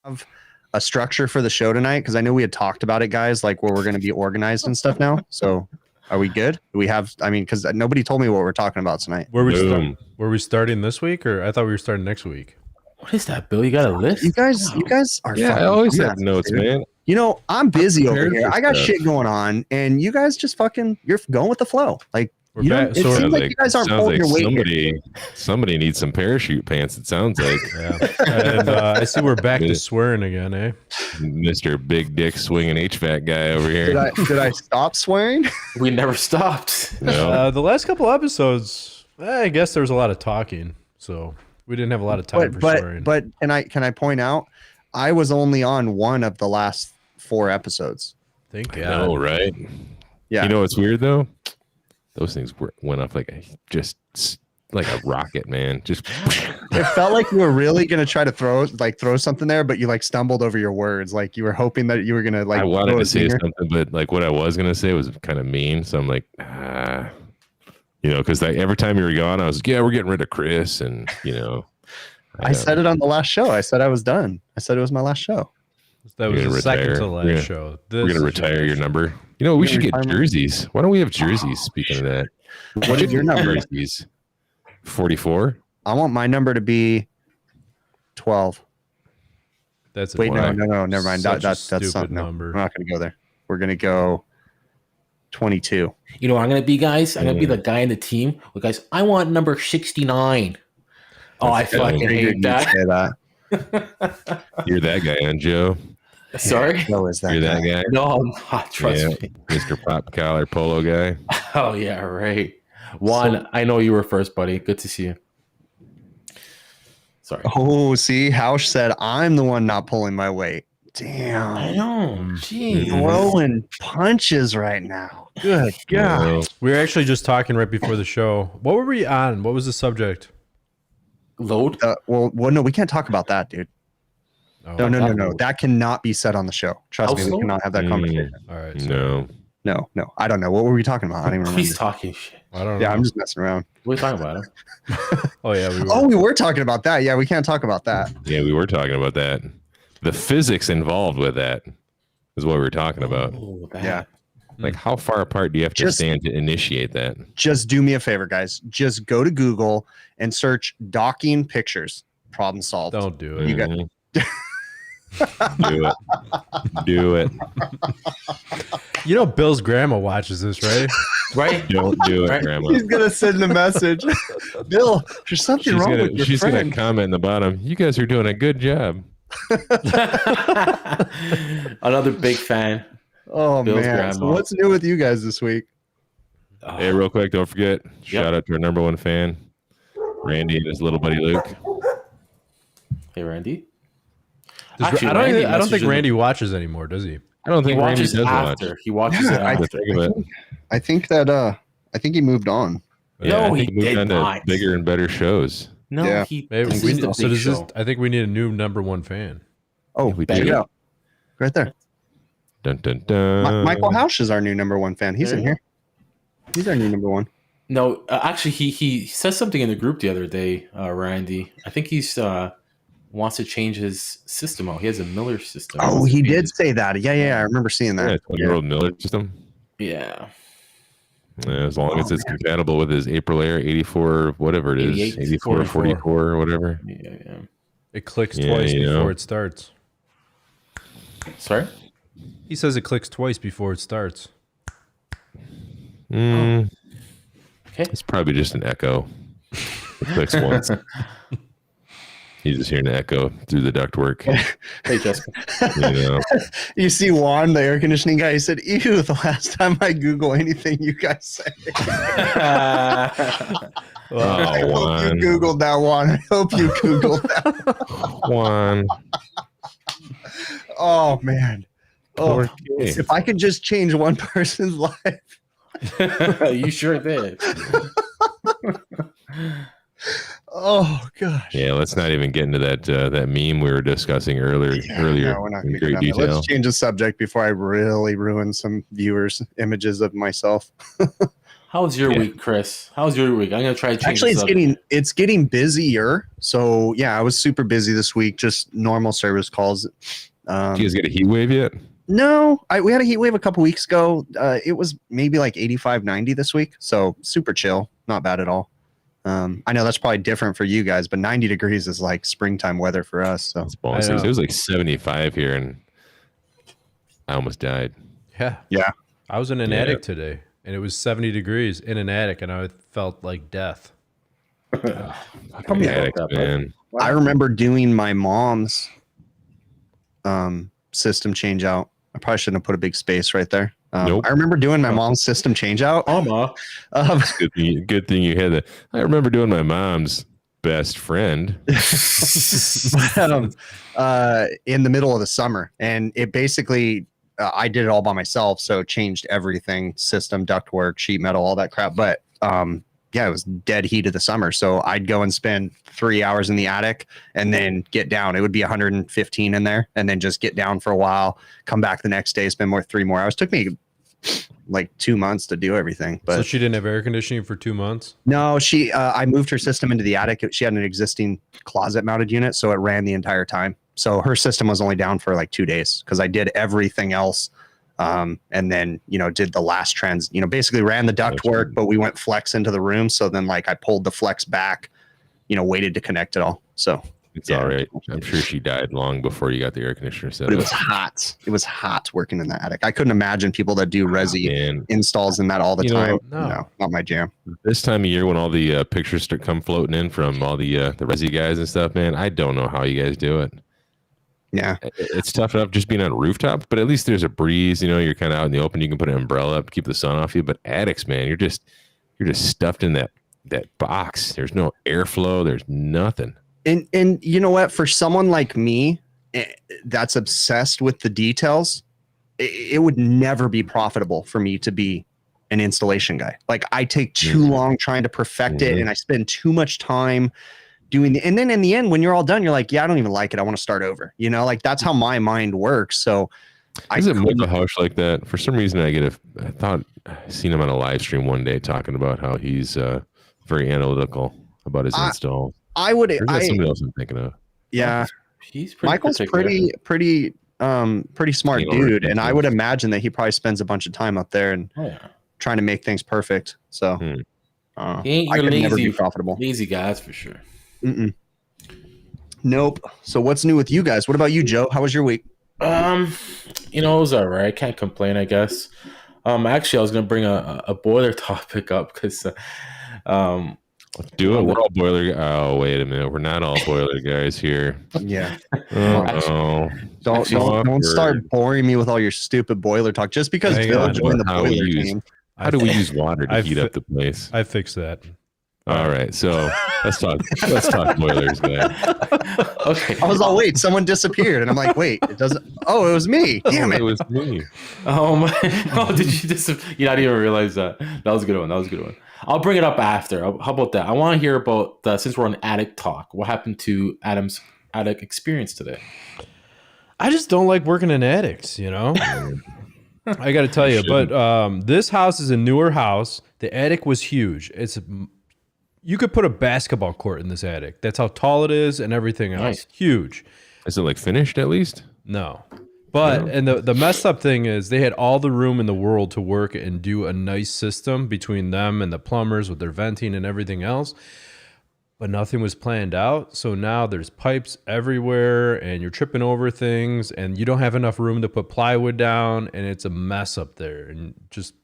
Have a structure for the show tonight? Because I know we had talked about it, guys, like where we're going to be organized and stuff now. So are we good? Do we have, I mean, because nobody told me what we're talking about tonight. Were we starting this week, or I thought we were starting next week? What is that, Bill? You got a list? You guys are. Yeah, I always have notes, man. You know, I'm busy over here. I got shit going on, and you guys just you're going with the flow. Like, We're back. It seems like you guys aren't pulling your weight. Somebody needs some parachute pants, it sounds like. Yeah. And I see we're back to swearing again, eh? Mr. Big Dick swinging HVAC guy over here. Did I stop swearing? We never stopped. No. The last couple episodes, I guess there was a lot of talking, so we didn't have a lot of time for swearing. But can I point out, I was only on one of the last 4 episodes. Thank I God. know, right? Yeah. You know what's weird though? Those things went off like a rocket, man. Just It felt like you were really gonna try to throw something there, but you like stumbled over your words. Like you were hoping that you were gonna like. I wanted throw a to say zinger. something, but like what I was gonna say was kind of mean. So I'm like, because every time you were gone, I was like, yeah, we're getting rid of Chris, and I said it on the last show. I said I was done. I said it was my last show. That was You're the gonna second retire. to last show. We're gonna retire your number. We You're should get gonna retire my- jerseys. Why don't we have jerseys? Speaking of that, What is your number? Jerseys. 44. I want my number to be 12. That's a Wait, Why? no, never mind. Such a That's stupid something. No, number. we're not going to go there. We're going to go 22. You know what I'm gonna be, guys? I'm gonna be the guy in the team. Well, guys, I want number 69. Oh, I fucking hate that. Say that. You're that guy, and Joe. Sorry. So is that You're guy. that guy. No, I'm not. Trust me. Mr. Pop Collar Polo guy. Oh yeah, right. Juan, I know you were first, buddy. Good to see you. Sorry. Oh, see, Hausch said I'm the one not pulling my weight. I Damn. know. Jeez. Throwing punches right now. Good God. Well, We were actually just talking right before the show. What were we on? What was the subject? Load. Well, no, we can't talk about that, dude. Oh, No. That cannot be said on the show. Trust me, we Household? cannot have that conversation. All right. So no. No. I don't know. What were we talking about? I don't even remember. He's talking shit. I don't know. Yeah, I'm just messing around. What are you talking about? Oh yeah, we were. Oh, we were talking about that. Yeah, we can't talk about that. Yeah, we were talking about that. The physics involved with that is what we were talking about. Oh, that. Yeah. Like, how far apart do you have to Just- stand to initiate that? Just do me a favor, guys. Just go to Google and search docking pictures. Problem solved. Don't do it. You got- Mhm. Do it. Do it. You know, Bill's grandma watches this, right? Right? Don't do it, Right. Grandma. He's gonna send a message. Bill, there's something wrong with your She's gonna friend. comment in the bottom. You guys are doing a good job. Another big fan. Oh Bill's man. So grandma. what's new with you guys this week? Oh, Hey, real quick, don't forget, shout out to our number one fan, Randy and his little buddy Luke. hey, Randy. Does- Actually, I don't Randy think messaged Randy watches anymore, does he? I don't He think Randy watches does after. watch. He watches Yeah, it I after. Think of it. I think that I think he moved on. Yeah, No, I think he moved did on to not. bigger and better shows. No, Yeah. Maybe this we is need, the so big does this, show. I think we need a new number one fan. Oh, we check do. it out. Right there. Dun dun dun. Michael Hausch is our new number one fan. He's There in you here. He's our new number one. No, actually, he said something in the group the other day, Randy. I think he's wants to change his system out. He has a Miller system. Oh, he did say that. Yeah. I remember seeing Yeah, that. 20-year-old Miller system. Yeah. Yeah, as long as Oh, it's man. compatible with his April Air 84, whatever it is, 88, 84, 44, or whatever. Yeah. It clicks Yeah, twice you know. before it starts. Sorry? He says it clicks twice before it starts. Mm, Okay. it's probably just an echo. It clicks once. He's just hearing an echo through the ductwork. Hey, Jessica. You know. You see Juan, the air conditioning guy, he said, ew, the last time I Google anything you guys say. I Oh, hope you Juan. Googled that, Juan. I hope you Googled that. Juan. Oh, man. Oh, Poor kid. if I could just change one person's life. You sure did. Oh, gosh. Yeah, let's not even get into that that meme we were discussing earlier. No, we're not in going to great go down there. detail. Let's change the subject before I really ruin some viewers' images of myself. How's your Yeah. week, Chris? How's your week? I'm gonna try to change. Actually, this it's getting busier. So yeah, I was super busy this week. Just normal service calls. Did you guys get a heat wave yet? No, we had a heat wave a couple weeks ago. It was maybe like 85, 90 this week. So super chill, not bad at all. I know that's probably different for you guys, but 90 degrees is like springtime weather for us. So It's balls. I know. It was like 75 here, and I almost died. Yeah. I was in an Yeah. attic today, and it was 70 degrees in an attic, and I felt like death. Fucking Yeah. addicts, man. I remember doing my mom's system change out. I probably shouldn't have put a big space right there. Nope. I remember doing my mom's system change out. Mama. Good thing you had that. I remember doing my mom's best friend. In the middle of the summer, and it basically I did it all by myself. So changed everything, system, ductwork, sheet metal, all that crap. But yeah, it was dead heat of the summer. So I'd go and spend 3 hours in the attic and then get down. It would be 115 in there and then just get down for a while, come back the next day, spend 3 more hours. Took me like 2 months to do everything. But so she didn't have air conditioning for 2 months? No, I moved her system into the attic. She had an existing closet mounted unit, so it ran the entire time. So her system was only down for like 2 days because I did everything else. And then, did the last basically ran the ductwork, but we went flex into the room. So then like I pulled the flex back, waited to connect it all. So it's all right. I'm sure she died long before you got the air conditioner set but up. it was hot. It was hot working in the attic. I couldn't imagine people that do resi installs in that all the time. No, not my jam. This time of year when all the pictures start come floating in from all the resi guys and stuff, man, I don't know how you guys do it. Yeah, it's tough enough just being on a rooftop, but at least there's a breeze. You're kind of out in the open. You can put an umbrella up to keep the sun off you. But attics, man, you're just stuffed in that box. There's no airflow. There's nothing. And you know what? For someone like me that's obsessed with the details, it would never be profitable for me to be an installation guy. Like I take too long trying to perfect it, and I spend too much time doing and then in the end, when you're all done, you're like, yeah, I don't even like it. I want to start over. Like that's how my mind works. So is it Michael Hush like that? For some reason, I thought I seen him on a live stream one day talking about how he's very analytical about his install. Somebody else I'm thinking of. Yeah, he's pretty Michael's pretty smart dude, and I would imagine that he probably spends a bunch of time up there and trying to make things perfect. So he ain't your never be profitable. Lazy guys for sure. Nope. So what's new with you guys? What about you, Joe? How was your week? It was all right. I can't complain, I guess. Actually, I was gonna bring a boiler topic up because let's do it. We're all boiler. Oh, wait a minute. We're not all boiler guys here. Yeah. Don't start boring me with all your stupid boiler talk. Just because Phil joined the boiler team. How do we use water to heat up the place? I fixed that. All right, so let's talk boilers, man. Okay. I was all wait, someone disappeared, and I'm like, wait, it doesn't. Oh, it was me. Damn it, it was me. Oh, did you disappear? You didn't even realize that. That was a good one. I'll bring it up after. How about that? I want to hear about since we're on attic talk. What happened to Adam's attic experience today? I just don't like working in attics. I got to tell you, but this house is a newer house. The attic was huge. You could put a basketball court in this attic. That's how tall it is and everything else. Nice. Huge. Is it like finished at least? No. But, and the messed up thing is they had all the room in the world to work and do a nice system between them and the plumbers with their venting and everything else. But nothing was planned out. So now there's pipes everywhere and you're tripping over things and you don't have enough room to put plywood down and it's a mess up there and just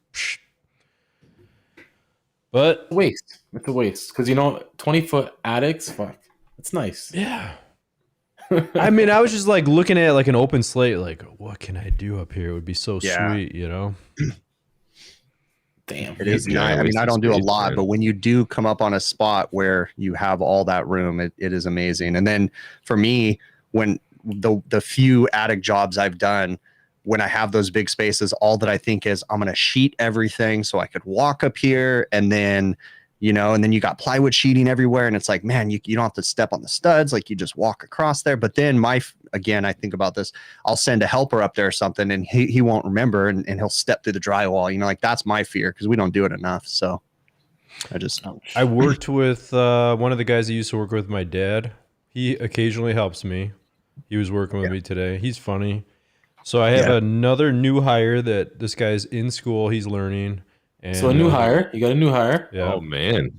But waste. It's a waste. Because 20-foot attics, fuck. It's nice. Yeah. I mean, I was just like looking at like an open slate, like, what can I do up here? It would be so sweet, Damn. It is nice. I mean, I don't do a lot, but when you do come up on a spot where you have all that room, it is amazing. And then for me, when the few attic jobs I've done, when I have those big spaces, all that I think is I'm going to sheet everything so I could walk up here and then, and then you got plywood sheeting everywhere. And it's like, man, you don't have to step on the studs. Like you just walk across there. But then again, I think about this, I'll send a helper up there or something and he won't remember and he'll step through the drywall. Like that's my fear because we don't do it enough. So I worked with one of the guys that used to work with my dad. He occasionally helps me. He was working with me today. He's funny. So I have another new hire that this guy's in school. He's learning. And, so a new hire. You got a new hire. Yeah. Oh man.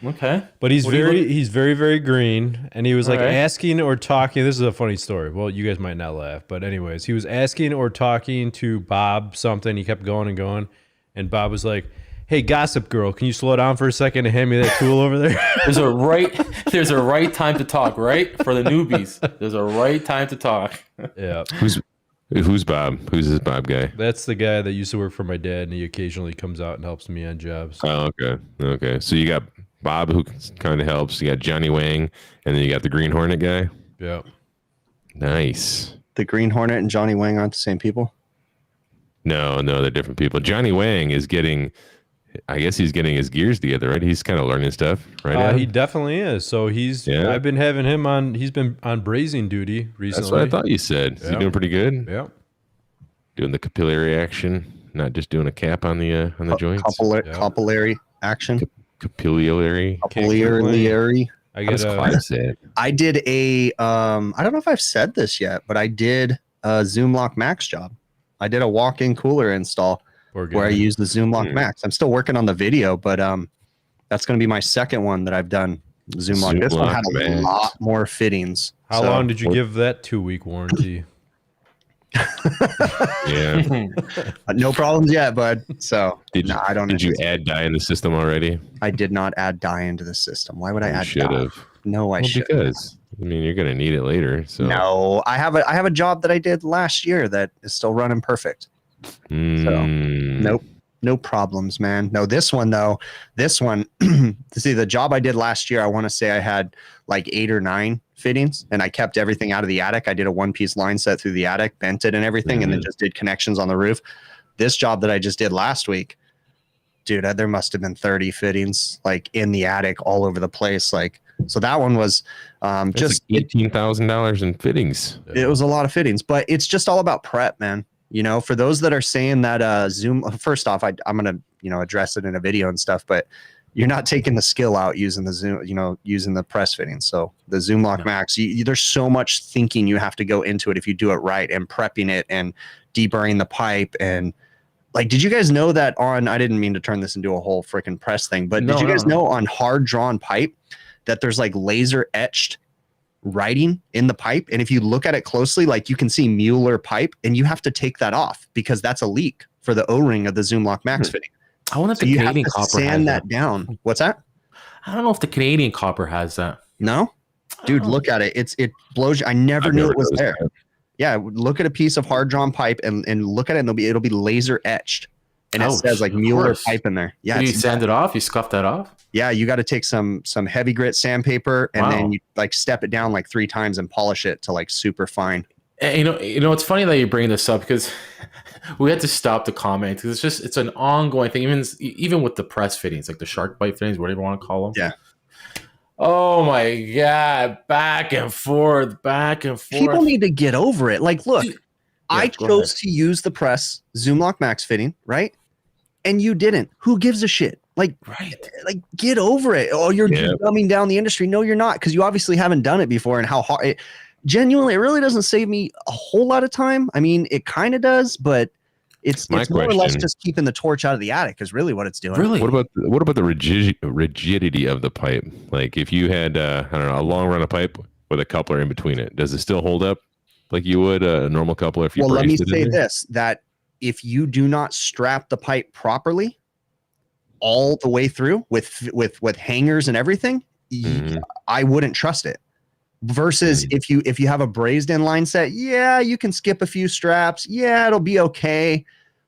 Okay. But he's very, very green. And he was like asking or talking. This is a funny story. Well, you guys might not laugh. But anyways, he was asking or talking to Bob something. He kept going and going. And Bob was like, hey, gossip girl, can you slow down for a second and hand me that tool over there? There's a right time to talk, right? For the newbies. There's a right time to talk. Yeah. Who's Bob? Who's this Bob guy? That's the guy that used to work for my dad, and he occasionally comes out and helps me on jobs. Oh, okay. So you got Bob who kind of helps. You got Johnny Wang, and then you got the Green Hornet guy. Yeah. Nice. The Green Hornet and Johnny Wang aren't the same people? No, they're different people. Johnny Wang is getting, I guess he's getting his gears together, right? He's kind of learning stuff, right? He definitely is. So I've been having him on. He's been on brazing duty recently. That's what I thought you said. Is he doing pretty good? Yeah. Doing the capillary action, not just doing a cap on the joints. Capillary action. Capillary. I How does Clive say it? I did a I don't know if I've said this yet, but I did a ZoomLock Max job. I did a walk-in cooler install where I used the ZoomLock Max. I'm still working on the video, but that's going to be my second one that I've done. ZoomLock. This one had a lot more fittings. How long did you give that 2-week warranty? Yeah. No problems yet, bud. So I don't. Did you add dye in the system already? I did not add dye into the system. Why would I add should dye? have. No, I should. Because I mean, you're gonna need it later. So no, I have a job that I did last year that is still running perfect. So nope, no problems, man. No, this one though. See, the job I did last year, I want to say I had like 8 or 9 fittings, and I kept everything out of the attic. I did a 1-piece line set through the attic, bent it and everything, and then just did connections on the roof. This job that I just did last week, dude, there must have been 30 fittings like in the attic all over the place. Like, so that one was just like $18,000 in fittings. It was a lot of fittings, but it's just all about prep, man. You know, for those that are saying that Zoom, first off, I'm going to, address it in a video and stuff, but you're not taking the skill out using the Zoom, using the press fittings. So the ZoomLock Max, there's so much thinking you have to go into it if you do it right, and prepping it and deburring the pipe. And like, did you guys know that I didn't mean to turn this into a whole freaking press thing, but did you guys know on hard drawn pipe that there's like laser etched writing in the pipe? And if you look at it closely, like you can see Mueller pipe, and you have to take that off because that's a leak for the O-ring of the ZoomLock Max fitting. I wonder if the Canadian copper sand that down. What's that? I don't know if the Canadian copper has that. No, dude, look at it. It blows. I never knew it was there. That. Yeah, look at a piece of hard drawn pipe and look at it, and it'll be laser etched, and it says like Mueller pipe in there. Yeah, you sand it off. You scuff that off. Yeah, you got to take some heavy grit sandpaper, and then you like step it down like 3 times and polish it to like super fine. And, you know, it's funny that you bring this up because we had to stop the comment because it's an ongoing thing. Even with the press fittings, like the shark bite fittings, whatever you want to call them. Yeah. Oh my God, back and forth. People need to get over it. Like, look, I chose to use the press ZoomLock Max fitting, right? And you didn't. Who gives a shit? Like, like get over it. Oh, you're dumbing down the industry. No, you're not, because you obviously haven't done it before, and how hard. Genuinely, it really doesn't save me a whole lot of time. I mean, it kind of does, but it's more or less just keeping the torch out of the attic is really what it's doing. Really? What about the rigidity of the pipe? Like if you had I don't know, a long run of pipe with a coupler in between it, does it still hold up like you would a normal coupler if you let me braced it say in there? this, that if you do not strap the pipe properly all the way through with hangers and everything, I wouldn't trust it. Versus if you have a brazed in line set, you can skip a few straps. Yeah, it'll be okay.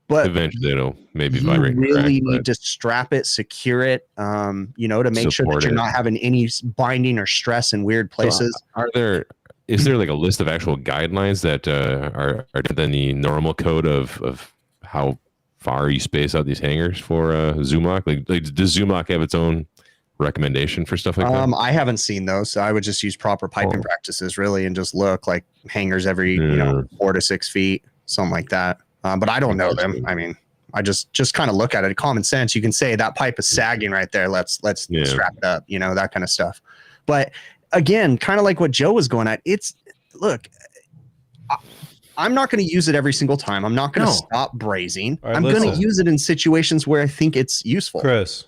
But eventually it'll maybe you vibrate. Really need to strap it, secure it, to make sure that you're not having any binding or stress in weird places. So is there like a list of actual guidelines that are different than the normal code of how far you space out these hangers for ZoomLock? Like does ZoomLock have its own recommendation for stuff like that? I haven't seen those, so I would just use proper piping practices really, and just look like hangers every 4 to 6 feet, something like that. But I don't know them. I mean, I just kind of look at it. Common sense, you can say that pipe is sagging right there. Let's strap it up, that kind of stuff. But again, kind of like what Joe was going at. I'm not going to use it every single time. I'm not going to stop brazing. Right, I'm going to use it in situations where I think it's useful. Chris,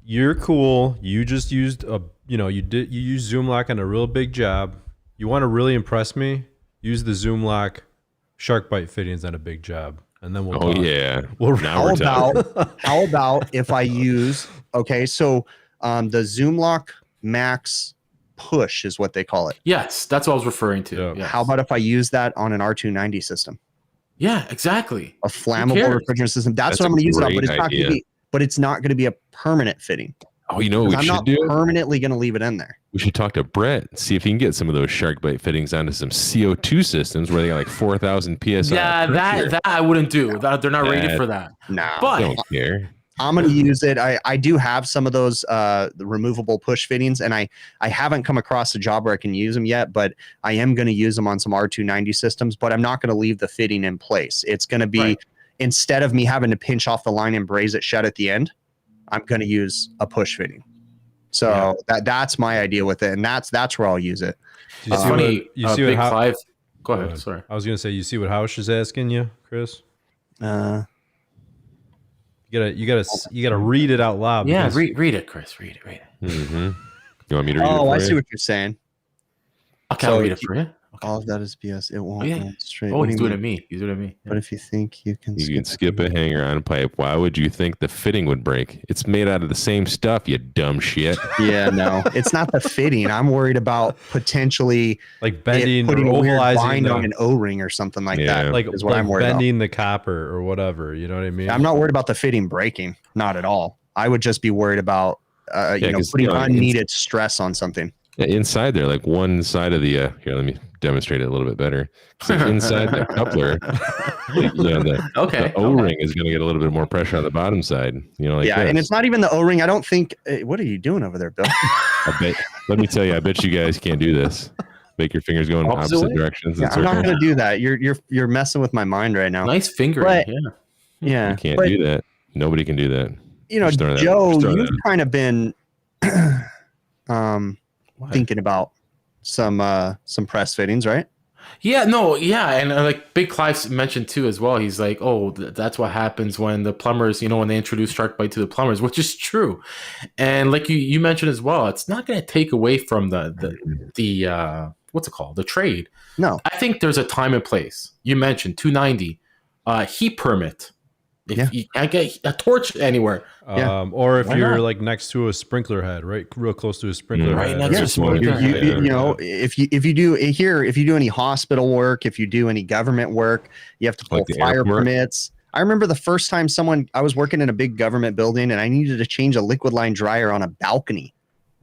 you're cool. You just used you used ZoomLock on a real big job. You want to really impress me? Use the ZoomLock shark bite fittings on a big job, and then we'll. Oh yeah. How about if I use the ZoomLock Max push is what they call it. Yes, that's what I was referring to. Yeah. Yes. How about if I use that on an R290 system? Yeah, exactly. A flammable refrigerant system. That's what I'm going to use it on, but it's not going to be. But it's not going to be a permanent fitting. Oh, you know what we I'm should not do? permanently going to leave it in there. We should talk to Brett, see if he can get some of those shark bite fittings onto some CO2 systems where they got like 4,000 psi. Yeah, that I wouldn't do. They're not rated for that. No, But I don't care. I'm going to use it. I do have some of those the removable push fittings, and I haven't come across a job where I can use them yet, but I am going to use them on some R290 systems, but I'm not going to leave the fitting in place. It's going to be, instead of me having to pinch off the line and braze it shut at the end, I'm going to use a push fitting. So that's my idea with it, and that's where I'll use it. It's funny. You see what Clive? Go ahead. Sorry. I was gonna say, you see what Hausch is asking you, Chris? You gotta read it out loud. Yeah, read it, Chris. Read it. Mm-hmm. You want me to read it? Oh, I see what you're saying. Okay, I'll read it for you. Okay. All of that is BS. It won't run straight. Oh, he's doing it to me. He's doing it to me. But if you think you can skip a hanger-on pipe, why would you think the fitting would break? It's made out of the same stuff, you dumb shit. Yeah, no, it's not the fitting. I'm worried about potentially like bending putting or a weird ovalizing bind on an O-ring or something like that. Like, is what I'm worried bending about. the copper or whatever. You know what I mean? I'm not worried about the fitting breaking. Not at all. I would just be worried about putting unneeded stress on something. Yeah, inside there, like one side of the here, let me demonstrate it a little bit better. So inside the coupler, the O-ring is going to get a little bit more pressure on the bottom side. You know, like and it's not even the O-ring. I don't think. What are you doing over there, Bill? Let me tell you, I bet you guys can't do this. Make your fingers go in opposite directions. Yeah, I'm not going to do that. You're messing with my mind right now. Nice fingering. But, yeah. You can't do that. Nobody can do that. You know, Joe, you've kind of been thinking about some press fittings, right? And like Big Clive mentioned too as well. He's like, oh, that's what happens when the plumbers, when they introduce shark bite to the plumbers, which is true. And like you mentioned as well, it's not going to take away from the what's it called, the trade. No, I think there's a time and place. You mentioned 290 heat permit. If you can't get a torch anywhere, or if you're like next to a sprinkler head, right, real close to a sprinkler head, next to a sprinkler head. If you do any hospital work, if you do any government work, you have to pull fire permits. I remember the first time I was working in a big government building, and I needed to change a liquid line dryer on a balcony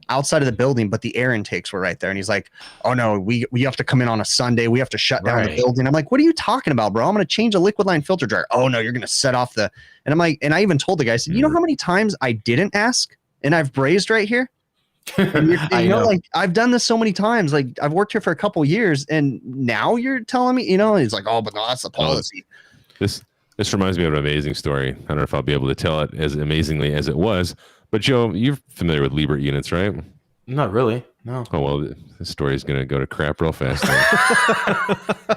outside of the building, but the air intakes were right there. And he's like, oh no, we have to come in on a Sunday. We have to shut down the building. I'm like, what are you talking about, bro? I'm going to change a liquid line filter dryer. Oh no, you're going to set off and I'm like, and I even told the guy, I said, you know how many times I didn't ask and I've brazed right here? And like I've done this so many times. Like I've worked here for a couple of years and now you're telling me, he's like, oh, but no, that's the policy. This reminds me of an amazing story. I don't know if I'll be able to tell it as amazingly as it was. But Joe, you're familiar with Liebert units, right? Not really. No. Oh, well, the story is going to go to crap real fast.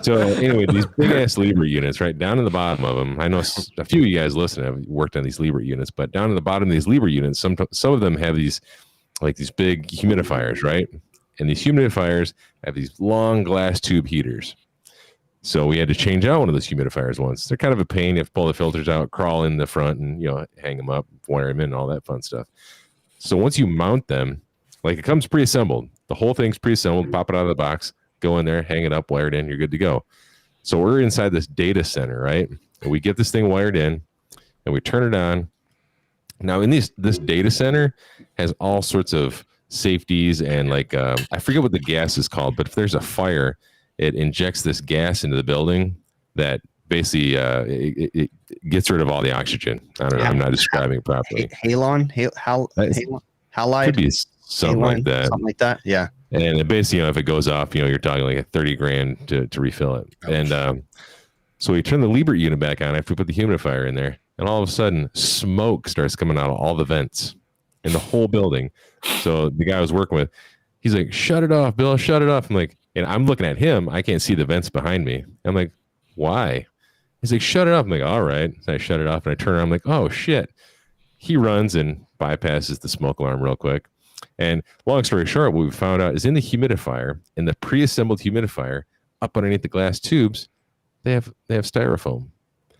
So anyway, these big ass Liebert units, right down to the bottom of them. I know a few of you guys listening have worked on these Liebert units, but down to the bottom of these Liebert units, some of them have these big humidifiers, right? And these humidifiers have these long glass tube heaters. So we had to change out one of those humidifiers once. They're kind of a pain. You have to pull the filters out, crawl in the front, and hang them up, wire them in, and all that fun stuff. So once you mount them, like it comes pre-assembled. The whole thing's pre-assembled. Pop it out of the box, go in there, hang it up, wire it in. You're good to go. So we're inside this data center, right? And we get this thing wired in, and we turn it on. Now, in this data center has all sorts of safeties and I forget what the gas is called, but if there's a fire, it injects this gas into the building that basically it gets rid of all the oxygen. I don't know. I'm not describing it properly. Halide. Could be something like that. Something like that. Yeah. And it basically, if it goes off, you're talking like a $30,000 to refill it. And so we turn the Liebert unit back on after we put the humidifier in there, and all of a sudden, smoke starts coming out of all the vents in the whole building. So the guy I was working with, he's like, "Shut it off, Bill. Shut it off." I'm like. And I'm looking at him. I can't see the vents behind me. I'm like, why? He's like, shut it off. I'm like, all right. So I shut it off and I turn around. I'm like, oh, shit. He runs and bypasses the smoke alarm real quick. And long story short, what we found out is in the humidifier, in the pre-assembled humidifier, up underneath the glass tubes, they have styrofoam.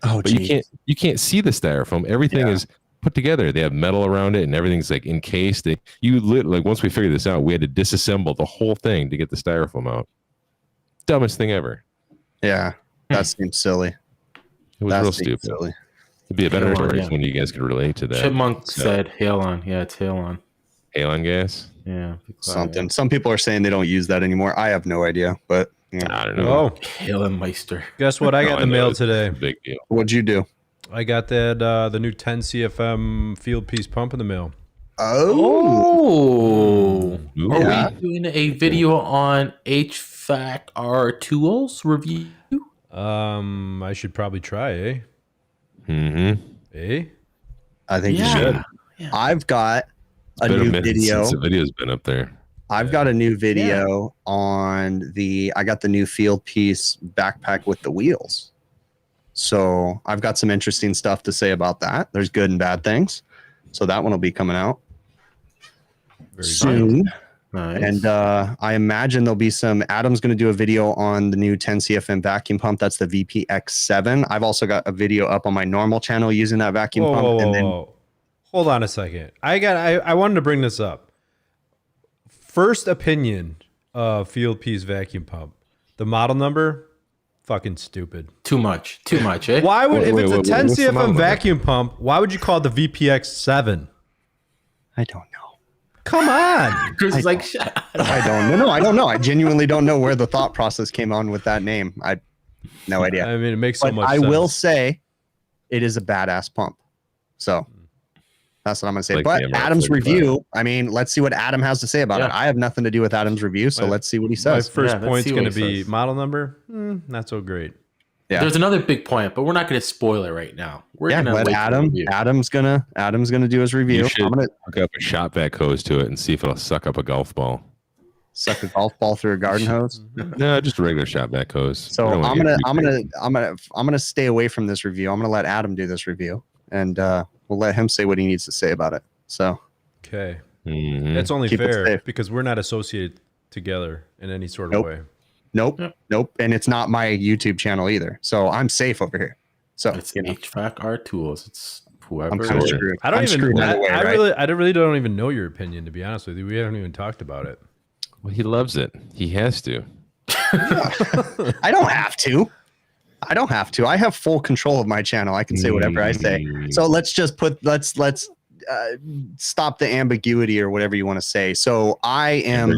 Oh, but you can't see the styrofoam. Everything is put together. They have metal around it and everything's like encased. Once we figured this out, we had to disassemble the whole thing to get the styrofoam out. Dumbest thing ever. Yeah, that seems silly. It was real stupid. Silly. It'd be a better story when you guys could relate to that. Chipmunk said hail on. Yeah, it's hail on. halon gas. Yeah. Something. Some people are saying they don't use that anymore. I have no idea, but I don't know. Oh, Halenmeister. guess what? I got in the mail It's today. a big deal. what'd you do? I got that the new 10 CFM field piece pump in the mail. Oh. Ooh. Are Yeah. we doing a video on HVACR tools review? I should probably try, eh? Mm-hmm. Eh? I think you Yeah. should. Yeah. I've got a Been a new minute video. since the video's been up there. I've got a new video on I got the new field piece backpack with the wheels. So I've got some interesting stuff to say about that. There's good and bad things. So that one will be coming out Very soon. Nice. And I imagine there'll be some. Adam's going to do a video on the new 10 CFM vacuum pump. That's the VPX7. I've also got a video up on my normal channel using that vacuum Whoa, pump. whoa, and then whoa. Hold on a second. I wanted to bring this up. First opinion of field piece vacuum pump. The model number, fucking stupid. Too much, eh? Why would if it's a 10 what's the model CFM number? vacuum pump? Why would you call it the VPX7? I don't know. Come on. Chris is like, shut up. I don't know. No, I don't know. I genuinely don't know where the thought process came on with that name. I no idea. I mean, it makes so But much I sense. will say it is a badass pump. So that's what I'm going to say. Like But the MR45. Adam's review, I mean, let's see what Adam has to say about it. Yeah. I have nothing to do with Adam's review, so My- let's see what he My says. first Yeah, let's point's see going what to he be says. model number. Not so great. Yeah. There's another big point, but we're not going to spoil it right now. We're Yeah, going to let wait for the Adam. review. Adam's gonna do his review. You should I'm gonna hook up a shop vac hose to it and see if it'll suck up a golf ball. suck a golf ball through a garden hose. No, just a regular shop vac hose. So I don't I'm wanna gonna get too crazy. I'm gonna stay away from this review. I'm gonna let Adam do this review, and we'll let him say what he needs to say about it. So Okay. Mhm. That's only Keep it fair safe. because we're not associated together in any sort of Nope. way. nope, Yep. nope, and it's not my YouTube channel either. So I'm safe over here. So It's you know, HVACR tools. It's whoever. I'm kind of Sure. screwed. I don't I'm even. screwed either way, I right? really don't even know your opinion, to be honest with you. We haven't even talked about it. Well, he loves it. He has to. I don't have to. I don't have to. I have full control of my channel. I can say whatever I say. So let's just stop the ambiguity or whatever you want to say. So I am.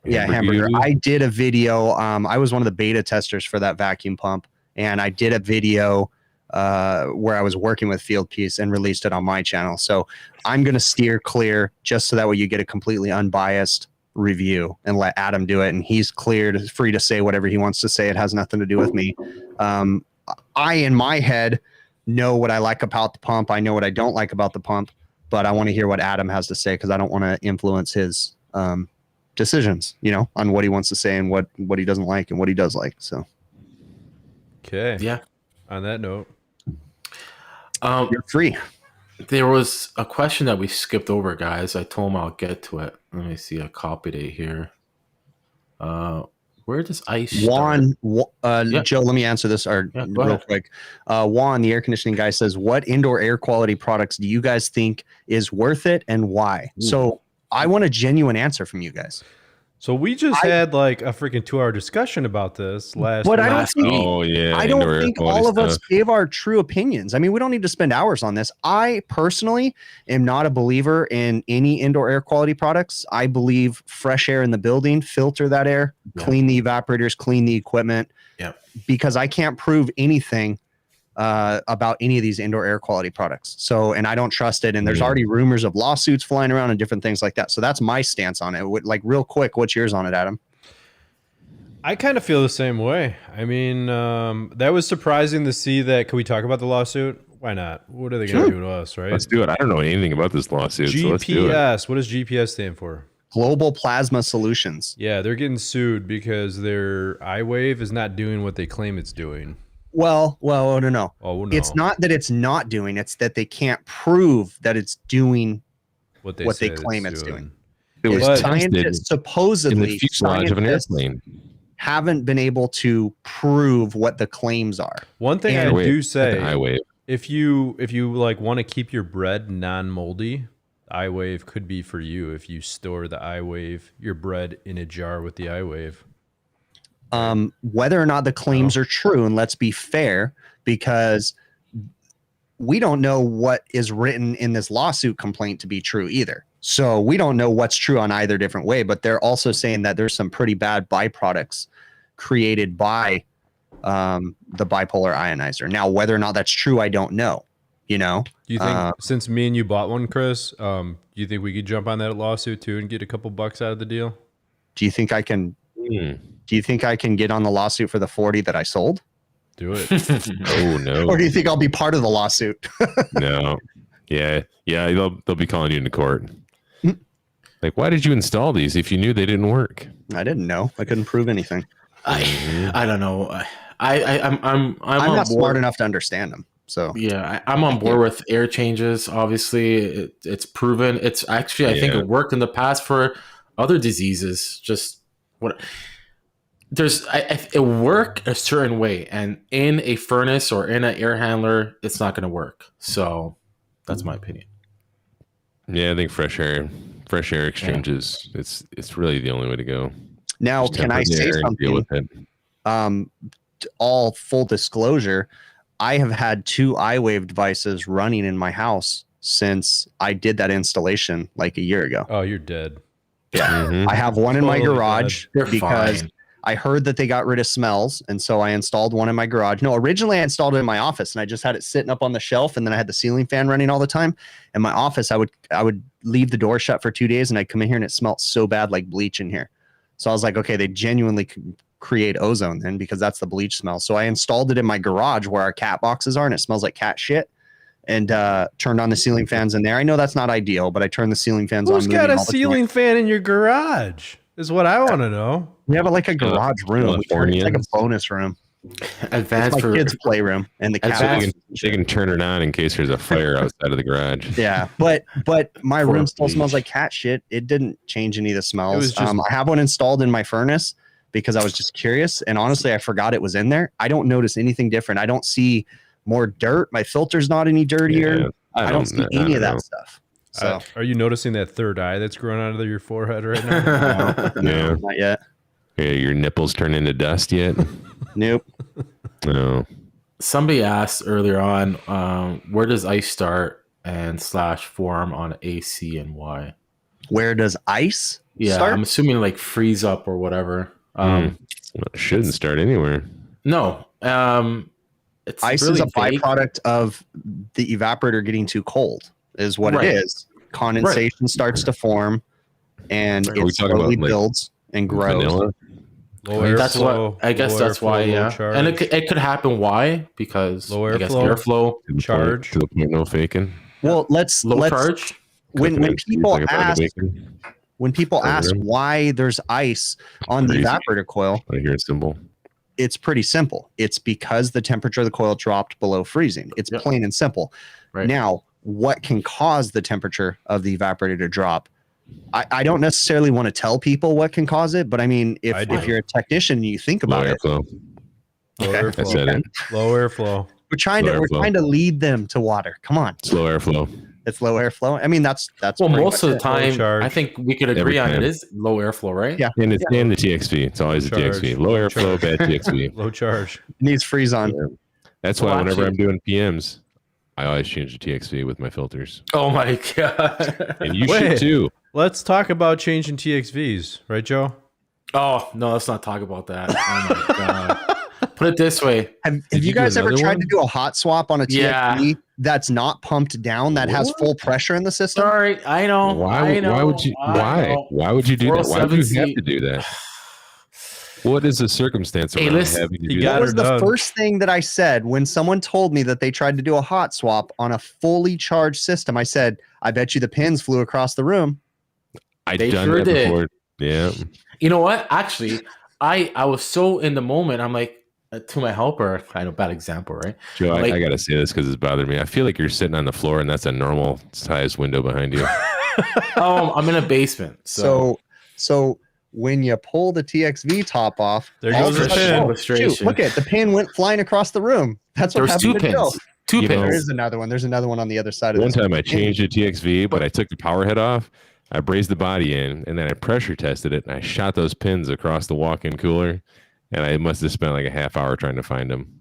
Hamburger. I did a video. I was one of the beta testers for that vacuum pump, and I did a video where I was working with Fieldpiece and released it on my channel. So I'm going to steer clear just so that way you get a completely unbiased review and let Adam do it. And he's free to say whatever he wants to say. It has nothing to do with me. I, in my head, know what I like about the pump. I know what I don't like about the pump, but I want to hear what Adam has to say because I don't want to influence his decisions, on what he wants to say and what he doesn't like and what he does like. So, Okay. Yeah. On that note, you're free. There was a question that we skipped over, guys. I told him I'll get to it. Let me see. I copied it here. Where does ice start? Juan, Joe, let me answer this go real ahead. quick. Juan, the air conditioning guy, says, what indoor air quality products do you guys think is worth it and why? So I want a genuine answer from you guys. so we just had like a freaking 2-hour discussion about this last. But I don't last think week. Oh yeah. I indoor don't air think quality all of us stuff. gave our true opinions. I mean, we don't need to spend hours on this. I personally am not a believer in any indoor air quality products. I believe fresh air in the building, filter that air, Yeah. clean the evaporators, clean the equipment. Yeah. Because I can't prove anything about any of these indoor air quality products. So, and I don't trust it. And there's already rumors of lawsuits flying around and different things like that. So that's my stance on it. Like real quick, what's yours on it, Adam? I kind of feel the same way. I mean, that was surprising to see that. Can we talk about the lawsuit? Why not? What are they going to do to us, right? Let's do it. I don't know anything about this lawsuit. So let's do it. GPS. What does GPS stand for? Global Plasma Solutions. Yeah, they're getting sued because their iWave is not doing what they claim it's doing. Well, no. Oh, no. It's not that it's not doing, it's that they can't prove that it's doing what what they say claim it's doing. It was But- tested Scientists, in supposedly, the fuselage of an scientists airplane. haven't been able to prove what the claims are. One thing And I Wait, do the say, iWave. if you like want to keep your bread non-moldy, iWave could be for you if you store the iWave, your bread in a jar with the iWave. Whether or not the claims are true, and let's be fair, because we don't know what is written in this lawsuit complaint to be true either. So we don't know what's true on either different way, but they're also saying that there's some pretty bad byproducts created by the bipolar ionizer. Now, whether or not that's true, I don't know. You know, Do you think since me and you bought one, Chris, do you think we could jump on that lawsuit too and get a couple bucks out of the deal? do you think I can? Do you think I can get on the lawsuit for the 40 that I sold? Do it. Oh no. Or do you think I'll be part of the lawsuit? No. Yeah. They'll be calling you into court. Like, why did you install these if you knew they didn't work? I didn't know. I couldn't prove anything. I don't know. I'm not smart enough to understand them. So yeah, I'm on board with air changes. Obviously, it's proven. It's actually, I think it worked in the past for other diseases. Just what it work a certain way, and in a furnace or in an air handler, it's not going to work. So that's my opinion. Yeah, I think fresh air exchanges. It's really the only way to go. Now, Just can I temper the say air and deal something? with it. All full disclosure, I have had 2 iWave devices running in my house since I did that installation like a year ago. Oh, you're dead. Mhm. I have one in my Totally garage You're because fine. I heard that they got rid of smells, and so I installed one in my garage. No, originally I installed it in my office, and I just had it sitting up on the shelf, and then I had the ceiling fan running all the time. In my office, I would leave the door shut for 2 days, and I'd come in here, and it smelled so bad like bleach in here. So I was like, okay, they genuinely create ozone then, because that's the bleach smell. So I installed it in my garage where our cat boxes are, and it smells like cat shit. And turned on the ceiling fans in there. I know that's not ideal, but I turned the ceiling fans on. Who's got a ceiling fan in your garage? Is what I want to know. We have like a garage room. It's like a bonus room. Advanced It's my for kids' playroom, and the cat. Advanced- They can turn it on in case there's a fire outside of the garage. Yeah, but my room still bleach. smells like cat shit. It didn't change any of the smells. was just- I have one installed in my furnace because I was just curious, and honestly, I forgot it was in there. I don't notice anything different. I don't see more dirt. My filter's not any dirtier. Yeah, I don't see any of that stuff. So Are you noticing that third eye that's growing out of your forehead right now? Yeah. not yet. Yeah, your nipples turn into dust yet? Nope. No. Somebody asked earlier on, where does ice start and / form on AC and why? Where does ice Yeah, start? I'm assuming like freeze up or whatever. Well, it shouldn't start anywhere. No, it's Ice really is a vague. byproduct of the evaporator getting too cold, is what Right. it is. Condensation starts to form, and Are we it talking slowly about, like, builds and grows. Vanilla? Low airflow. That's what I guess. That's why. Yeah, and it could happen. Why? Because Low I guess airflow. airflow, To the Charge. point- to the point, no faking. Well, let's low charge. when Cooking and people like a bag of ask bacon. when people ask why there's ice on the Crazy. evaporator coil, I hear it symbol. it's pretty simple. It's because the temperature of the coil dropped below freezing. It's Yep. plain and simple. Right. Now, what can cause the temperature of the evaporator to drop? I don't necessarily want to tell people what can cause it, but I mean, I do. if you're a technician and you think Low about it, airflow. Low I airflow. said it. Low airflow. we're trying Low to airflow. lead them to water. Come on, Slow airflow. it's low airflow. I mean, that's Well, pretty most much of the it. time, charge. I think we could Every agree on it time. is low airflow, right? Yeah. And it's and the TXV. It's always the Charge. TXV. Low airflow, bad TXV. Low charge. It needs freeze on. Yeah. That's Well, why whenever actually- I'm doing PMs, I always change the TXV with my filters. Oh my god. And you Wait. should too. Let's talk about changing TXVs, right, Joe? Oh no, let's not talk about that. Oh my god. Put it this way. Have Did you you do guys ever another tried one? to do a hot swap on a TXV Yeah. that's not pumped down, that has full pressure in the system? Sorry, I know. Why would you why would you do that? Why would you have 407C. to do that? What is the circumstance Hey, around listen, having to you do got That that? was the done. first thing that I said when someone told me that they tried to do a hot swap on a fully charged system. I said, I bet you the pins flew across the room. I've They done sure that did. before. Yeah. You know what? Actually, I was so in the moment. I'm like to my helper. I know, bad example, right? Joe, Like- I gotta say this because it's bothered me. I feel like you're sitting on the floor and that's a normal sized window behind you. I'm in a basement. So when you pull the TXV top off, There all goes of a the sudden- pin. oh, Illustration. shoot, look at the pin went flying across the room. That's what There's happened two to Joe. pins. Two You know, There pins. is another one. There's another one on the other side of One this. time I changed the TXV, but I took the power head off. I brazed the body in, and then I pressure tested it, and I shot those pins across the walk-in cooler, and I must have spent like a half hour trying to find them.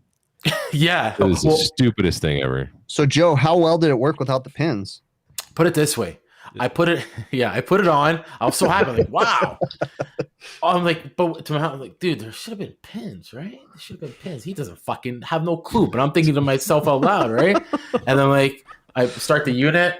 Yeah. It was the stupidest thing ever. So Joe, how well did it work without the pins? Put it this way. I put it on. I was so happy. I'm like, wow. I'm like, but to my house, I'm like, dude, there should have been pins, right? There should have been pins. He doesn't fucking have no clue. But I'm thinking to myself out loud, right? And then like, I start the unit.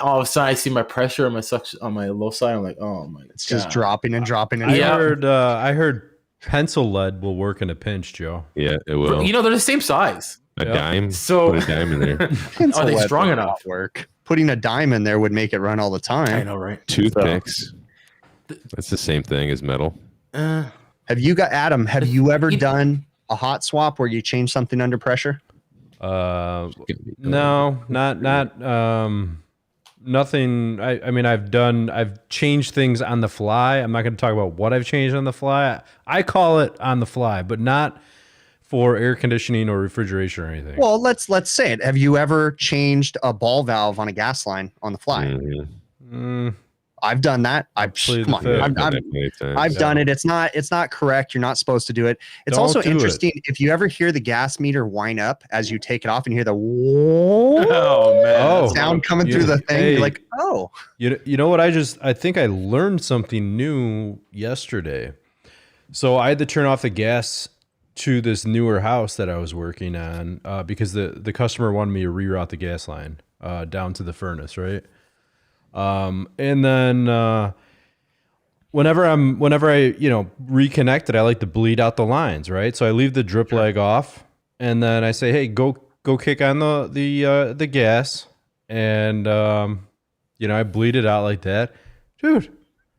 All of a sudden, I see my pressure on my suction on my low side. I'm like, oh my! It's just dropping and dropping. And I heard pencil lead will work in a pinch, Joe. Yeah, it will. You know, they're the same size. A dime. So put a dime in there. are they strong enough? Work. Putting a dime in there would make it run all the time. I know, right? Toothpicks. That's the same thing as metal. Have you ever done a hot swap where you change something under pressure? No, not nothing. I mean, I've changed things on the fly. I'm not going to talk about what I've changed on the fly. I call it on the fly, but not for air conditioning or refrigeration or anything. Well, let's say it. Have you ever changed a ball valve on a gas line on the fly? Mm-hmm. I've done that. I've done it. It's not correct. You're not supposed to do it. It's also interesting if you ever hear the gas meter whine up as you take it off and you hear the sound coming through the thing. You're like, oh, you know what? I think I learned something new yesterday. So I had to turn off the gas to this newer house that I was working on because the customer wanted me to reroute the gas line down to the furnace, right? And then whenever I reconnect it, I like to bleed out the lines, right? So I leave the drip leg off, and then I say, hey, go kick on the gas, and I bleed it out like that, dude.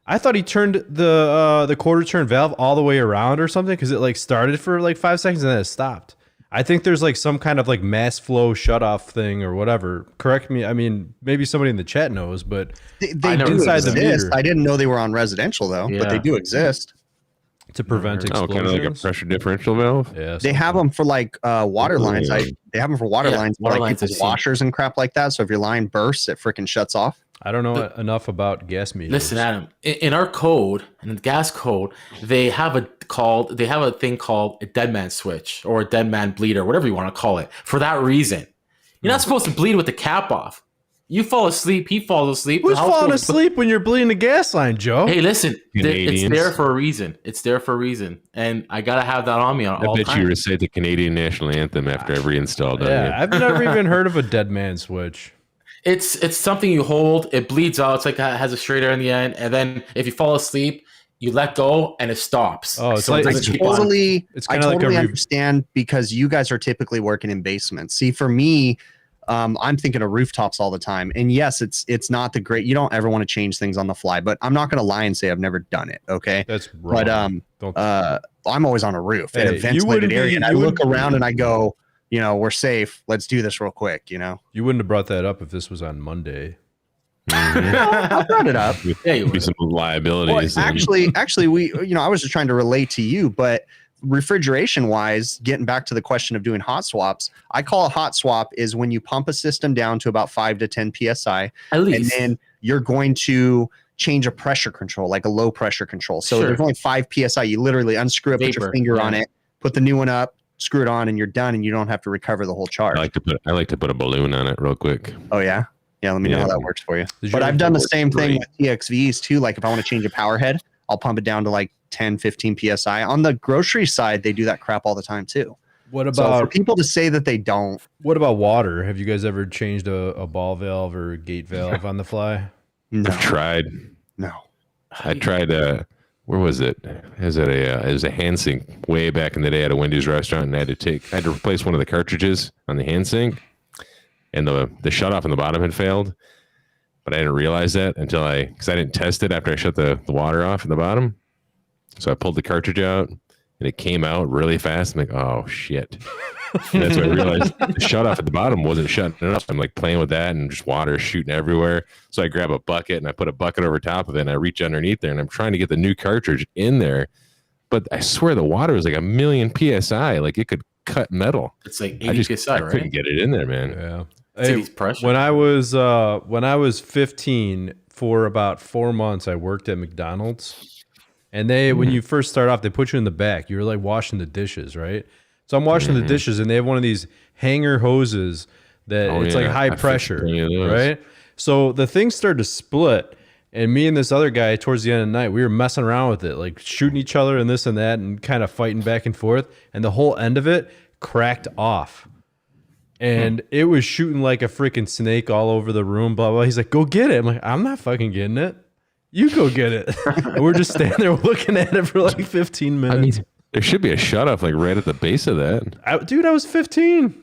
I thought he turned the quarter turn valve all the way around or something because it like started for like 5 seconds and then it stopped. I think there's like some kind of like mass flow shutoff thing or whatever. Correct me. I mean, maybe somebody in the chat knows, but they do inside exist. the meter. I didn't know they were on residential though, but they do exist to prevent explosions. Kind of like a pressure differential valve. Yeah, they have them for like water lines. They have them for water lines, water like lines people's washers and crap like that. So if your line bursts, it freaking shuts off. I don't know enough about gas meters. Listen, Adam. In our code, in the gas code, they have a thing called a dead man switch or a dead man bleeder, whatever you want to call it. For that reason, you're not supposed to bleed with the cap off. You fall asleep, he falls asleep. Who's falling asleep when you're bleeding the gas line, Joe? Hey, listen, Canadians. it's there for a reason. It's there for a reason, and I gotta have that on me all the time. You recite the Canadian national anthem after every install. Yeah, I've never even heard of a dead man switch. It's something you hold. It bleeds out. It's like it has a straight air in the end, and then if you fall asleep, you let go and it stops. Oh, it's so like I totally like understand because you guys are typically working in basements. See, for me, I'm thinking of rooftops all the time, and yes, it's not the great. You don't ever want to change things on the fly, but I'm not going to lie and say I've never done it. Okay, that's wrong. But I'm always on a roof in a ventilated area, and I look around and I go, we're safe. Let's do this real quick. You wouldn't have brought that up if this was on Monday. I brought it up. Be some liabilities. Well, actually, we, I was just trying to relate to you, but refrigeration wise, getting back to the question of doing hot swaps, I call a hot swap is when you pump a system down to about 5 to 10 psi, at least, and then you're going to change a pressure control, like a low pressure control. So there's only 5 psi. You literally unscrew it, put your finger on it, put the new one up, screw it on, and you're done, and you don't have to recover the whole charge. I like to put a balloon on it real quick. Oh yeah, let me know how that works for you. But I've done the same thing with TXVs too. Like if I want to change a power head, I'll pump it down to like 10, 15 psi. On the grocery side, they do that crap all the time too. What about for people to say that they don't? What about water? Have you guys ever changed a ball valve or a gate valve on the fly? No. I've tried. No. I tried. Where was it? It was a hand sink way back in the day at a Wendy's restaurant, and I had to replace one of the cartridges on the hand sink, and the shutoff on the bottom had failed, but I didn't realize that until because I didn't test it after I shut the water off at the bottom. So I pulled the cartridge out, and it came out really fast. I'm like, oh shit! And that's when I realized the shutoff at the bottom wasn't shutting up. I'm like playing with that, and just water shooting everywhere. So I grab a bucket and I put a bucket over top of it, and I reach underneath there, and I'm trying to get the new cartridge in there. But I swear the water was like 1,000,000 psi. Like it could cut metal. It's like 80 psi, right? I couldn't get it in there, man. Yeah. Hey, when I was 15, for about 4 months, I worked at McDonald's, and when you first start off, they put you in the back. You're like washing the dishes, right? So I'm washing the dishes, and they have one of these hanger hoses that it's like high pressure, right? So the thing started to split. And me and this other guy, towards the end of the night, we were messing around with it, like shooting each other and this and that and kind of fighting back and forth. And the whole end of it cracked off. And it was shooting like a freaking snake all over the room, blah, blah. He's like, go get it. I'm like, I'm not fucking getting it. You go get it. And we're just standing there looking at it for like 15 minutes. I mean, there should be a shut off like right at the base of that. Dude, I was 15.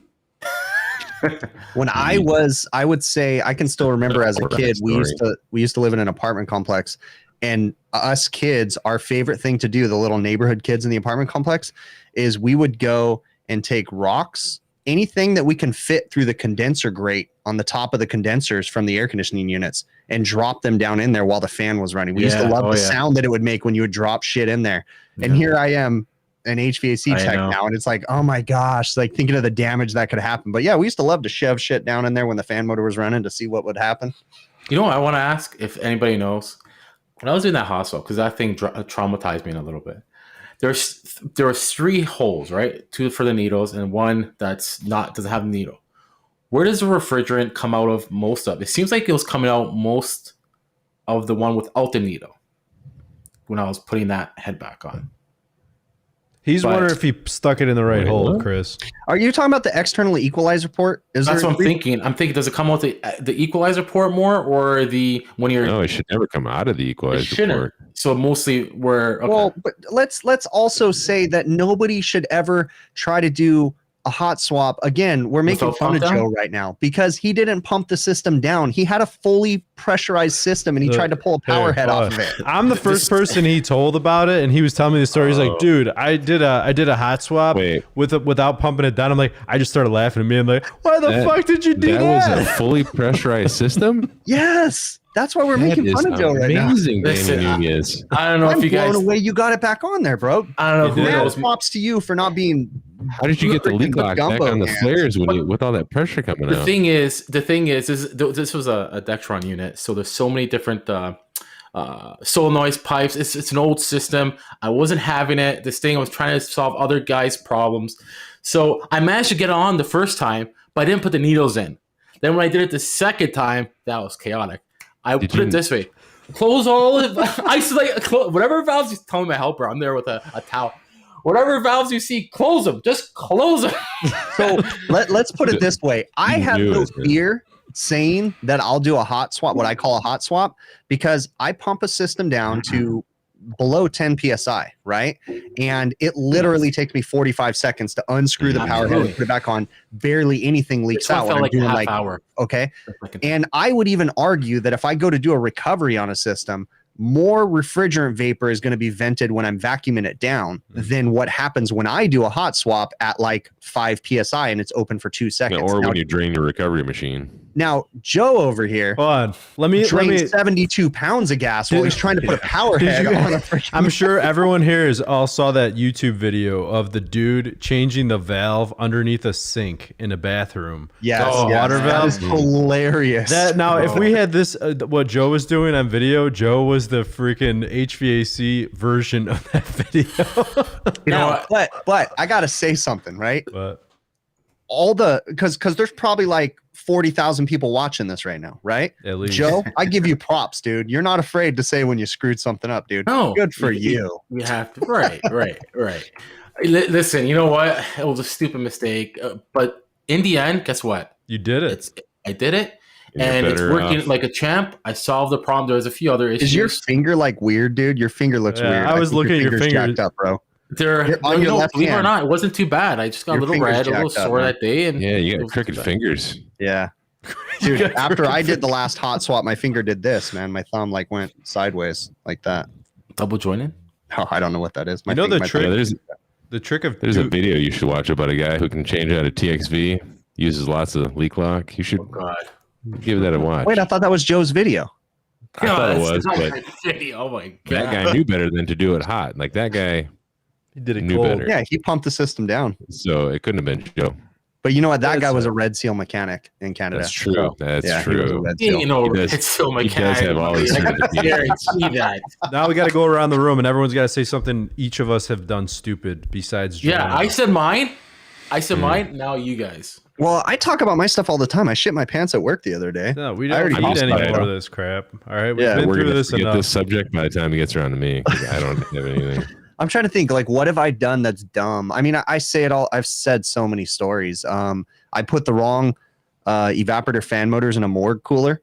When I would say I can still remember as a kid, we used to live in an apartment complex, and us kids, our favorite thing to do, the little neighborhood kids in the apartment complex, is we would go and take rocks, anything that we can fit through the condenser grate on the top of the condensers from the air conditioning units, and drop them down in there while the fan was running. We used to love the sound that it would make when you would drop shit in there. And here I am, an HVAC tech now, and it's like, oh my gosh, like thinking of the damage that could happen. But yeah, we used to love to shove shit down in there when the fan motor was running to see what would happen. You know what I want to ask, if anybody knows, when I was in that hospital, because that thing traumatized me in a little bit. There was 3 holes, right? 2 for the needles and 1 doesn't have a needle. Where does the refrigerant come out of most of? It seems like it was coming out most of the one without the needle when I was putting that head back on. He's wondering if he stuck it in the right hole, Chris. Are you talking about the externally equalized port? That's what I'm thinking. I'm thinking, does it come out the equalizer port more, or the when you're? No, it should never come out of the equalizer port. So mostly where. Okay. Well, but let's also say that nobody should ever try to do a hot swap. Again, we're making fun of Joe right now because he didn't pump the system down. He had a fully pressurized system and he tried to pull a power head off of it. I'm the first person he told about it, and he was telling me the story. He's like, dude, I did a hot swap without pumping it down. I'm like, I just started laughing at me. I'm like, why the fuck did you do that? That was a fully pressurized system? Yes. That's why we're making fun of Joe right now. Amazing, Nunez. I don't know if you guys. I'm blown away you got it back on there, bro. I don't know. Mad props to you for not being. How did you get the leak lock back on the flares with all that pressure coming out? The thing is, this was a Dextron unit, so there's so many different solenoid pipes. It's an old system. I wasn't having it. This thing, I was trying to solve other guys' problems. So I managed to get it on the first time, but I didn't put the needles in. Then when I did it the second time, that was chaotic. I put it this way: close all of it. Isolate whatever valves. You tell my helper. I'm there with a towel. Whatever valves you see, close them. Just close them. So let's put it this way: I have no fear saying that I'll do a hot swap, what I call a hot swap, because I pump a system down to below 10 psi, right? And it literally takes me 45 seconds to unscrew the power head and put it back on. Barely anything leaks out. Felt like a half hour. Okay. And I would even argue that if I go to do a recovery on a system, more refrigerant vapor is going to be vented when I'm vacuuming it down than what happens when I do a hot swap at like 5 psi and it's open for 2 seconds. Or when you drain your recovery machine. Now, Joe over here, hold on. Let me 72 pounds of gas while he's trying to put a power head on a freaking. I'm sure everyone here all saw that YouTube video of the dude changing the valve underneath a sink in a bathroom. Yes, water valve. That is hilarious. If we had this, what Joe was doing on video, Joe was the freaking HVAC version of that video. But I gotta say something, right? But because there's probably like 40,000 people watching this right now, right? At least. Joe, I give you props, dude. You're not afraid to say when you screwed something up, dude. No, good for you. You have to. Right. Listen, you know what? It was a stupid mistake, but in the end, guess what? You did it. I did it, and it's working like a champ. I solved the problem. There was a few other issues. Is your finger like weird, dude? Your finger looks weird. I was looking at your fingers jacked up, bro. Believe it or not, it wasn't too bad. I just got a little red, a little sore that day, and you got crooked fingers. Yeah, dude. After I did the last hot swap, my finger did this, man. My thumb like went sideways like that. Double jointed? Oh, I don't know what that is. The trick. The trick of there's a video you should watch about a guy who can change out a TXV, uses lots of leak lock. You should give that a watch. Wait, I thought that was Joe's video. I thought it was, but oh my god, that guy knew better than to do it hot. Like that guy. He did it knew cold. better. Yeah, he pumped the system down. So it couldn't have been Joe. But you know what? That guy was a Red Seal mechanic in Canada. That's true. That's true. He was a Red Seal. Red Seal mechanic. He does have all these certifications. Now we got to go around the room and everyone's got to say something each of us have done stupid besides Joe. Yeah, I said mine. I said mine. Now you guys. Well, I talk about my stuff all the time. I shit my pants at work the other day. No, we I don't already need any talked about more it. of this crap. All right, we've Yeah, been We're through gonna this forget enough. this subject by the time it gets around to me. 'Cause I don't have anything. I'm trying to think, like, what have I done that's dumb? I mean, I say it all. I've said so many stories. I put the wrong evaporator fan motors in a morgue cooler,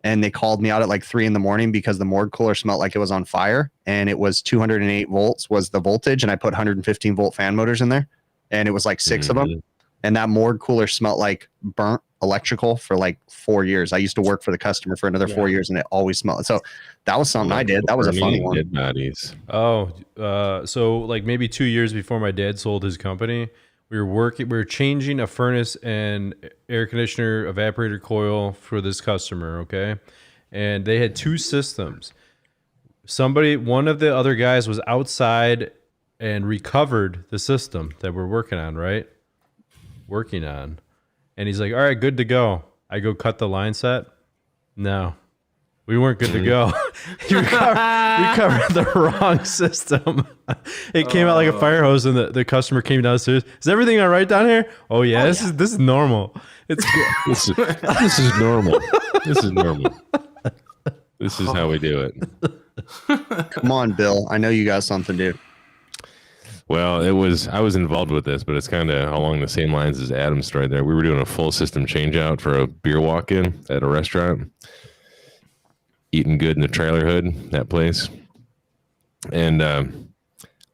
and they called me out at like 3 a.m. because the morgue cooler smelled like it was on fire, and it was 208 volts was the voltage, and I put 115 volt fan motors in there, and it was like 6 of them, and that morgue cooler smelled like burnt electrical for like 4 years. I used to work for the customer for another 4 years, and it always smelled. So that was something I did. That was a funny one. Dead bodies. Oh, so like maybe 2 years before my dad sold his company, we were changing a furnace and air conditioner evaporator coil for this customer, okay? And they had 2 systems. One of the other guys was outside and recovered the system that we're working on. And he's like, all right, good to go. I go cut the line set. No, we weren't good to go. He recovered the wrong system. It came out like a fire hose, and the customer came downstairs. Is everything all right down here? Oh yeah, this is normal. It's good. This is normal. This is normal. This is how we do it. Come on, Bill. I know you got something, dude. Well, I was involved with this, but it's kind of along the same lines as Adam's story there. We were doing a full system change out for a beer walk-in at a restaurant. Eating good in the trailer hood, that place. And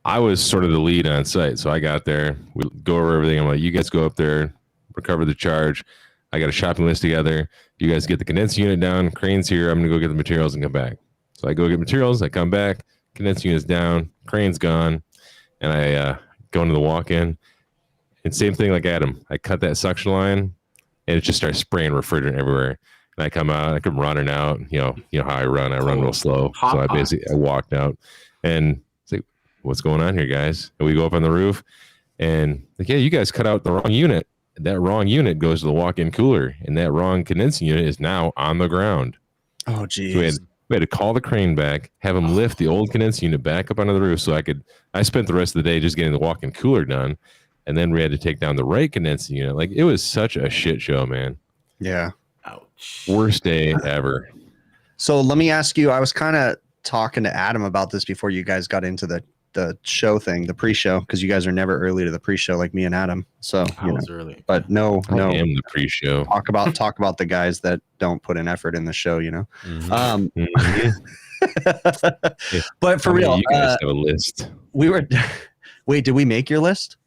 I was sort of the lead on site. So I got there, we go over everything. I'm like, you guys go up there, recover the charge. I got a shopping list together. You guys get the condensing unit down, crane's here. I'm going to go get the materials and come back. So I go get materials, I come back, condensing unit's down, crane's gone. And I go into the walk-in, and same thing like Adam. I cut that suction line, and it just starts spraying refrigerant everywhere. And I come out, I come running out. You know how I run. I run real slow, so I walked out, and it's like, what's going on here, guys? And we go up on the roof, and like, yeah, you guys cut out the wrong unit. That wrong unit goes to the walk-in cooler, and that wrong condensing unit is now on the ground. Oh, geez. So we had to call the crane back, have them lift the old condensing unit back up onto the roof so I spent the rest of the day just getting the walk-in cooler done. And then we had to take down the right condensing unit. Like, it was such a shit show, man. Yeah. Ouch. Worst day ever. So let me ask you, I was kind of talking to Adam about this before you guys got into the show thing, the pre-show, because you guys are never early to the pre-show like me and Adam. So I was early. But no. I am the pre-show. Talk about the guys that don't put in effort in the show, you know. But for real, you guys have a list. Wait, did we make your list?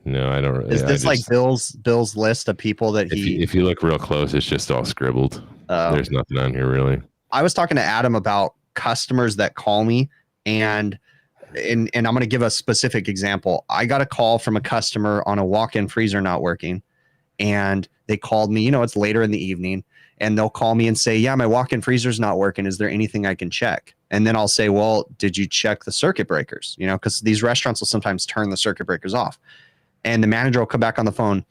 No, I don't. Is this like Bill's list of people that if you look real close, it's just all scribbled. There's nothing on here really. I was talking to Adam about customers that call me, and I'm going to give a specific example. I got a call from a customer on a walk-in freezer not working, and they called me, it's later in the evening, and they'll call me and say, yeah, my walk-in freezer's not working. Is there anything I can check? And then I'll say, well, did you check the circuit breakers? Because these restaurants will sometimes turn the circuit breakers off. And the manager will come back on the phone.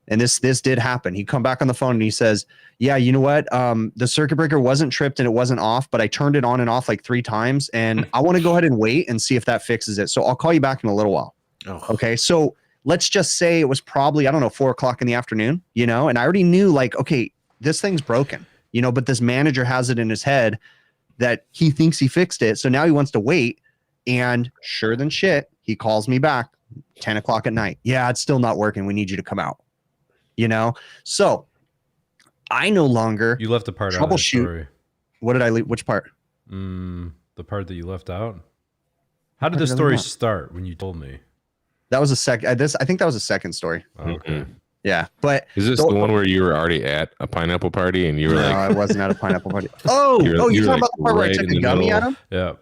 And this did happen. He'd come back on the phone and he says, yeah, you know what? The circuit breaker wasn't tripped and it wasn't off, but I turned it on and off like 3 times. And I want to go ahead and wait and see if that fixes it. So I'll call you back in a little while. Oh. Okay. So let's just say it was probably, 4 o'clock in the afternoon, and I already knew like, okay, this thing's broken, but this manager has it in his head that he thinks he fixed it. So now he wants to wait. And sure than shit, he calls me back 10 o'clock at night. Yeah, it's still not working. We need you to come out. So I no longer You left a part out of the story. What did I leave? Which part? The part that you left out. How did the story start when you told me? That was a second. I think that was a second story. Oh, okay. Yeah, but is this the one where you were already at a pineapple party and you were no, I wasn't at a pineapple party. Oh, you're talking about the part where I took a gummy at him? Yeah.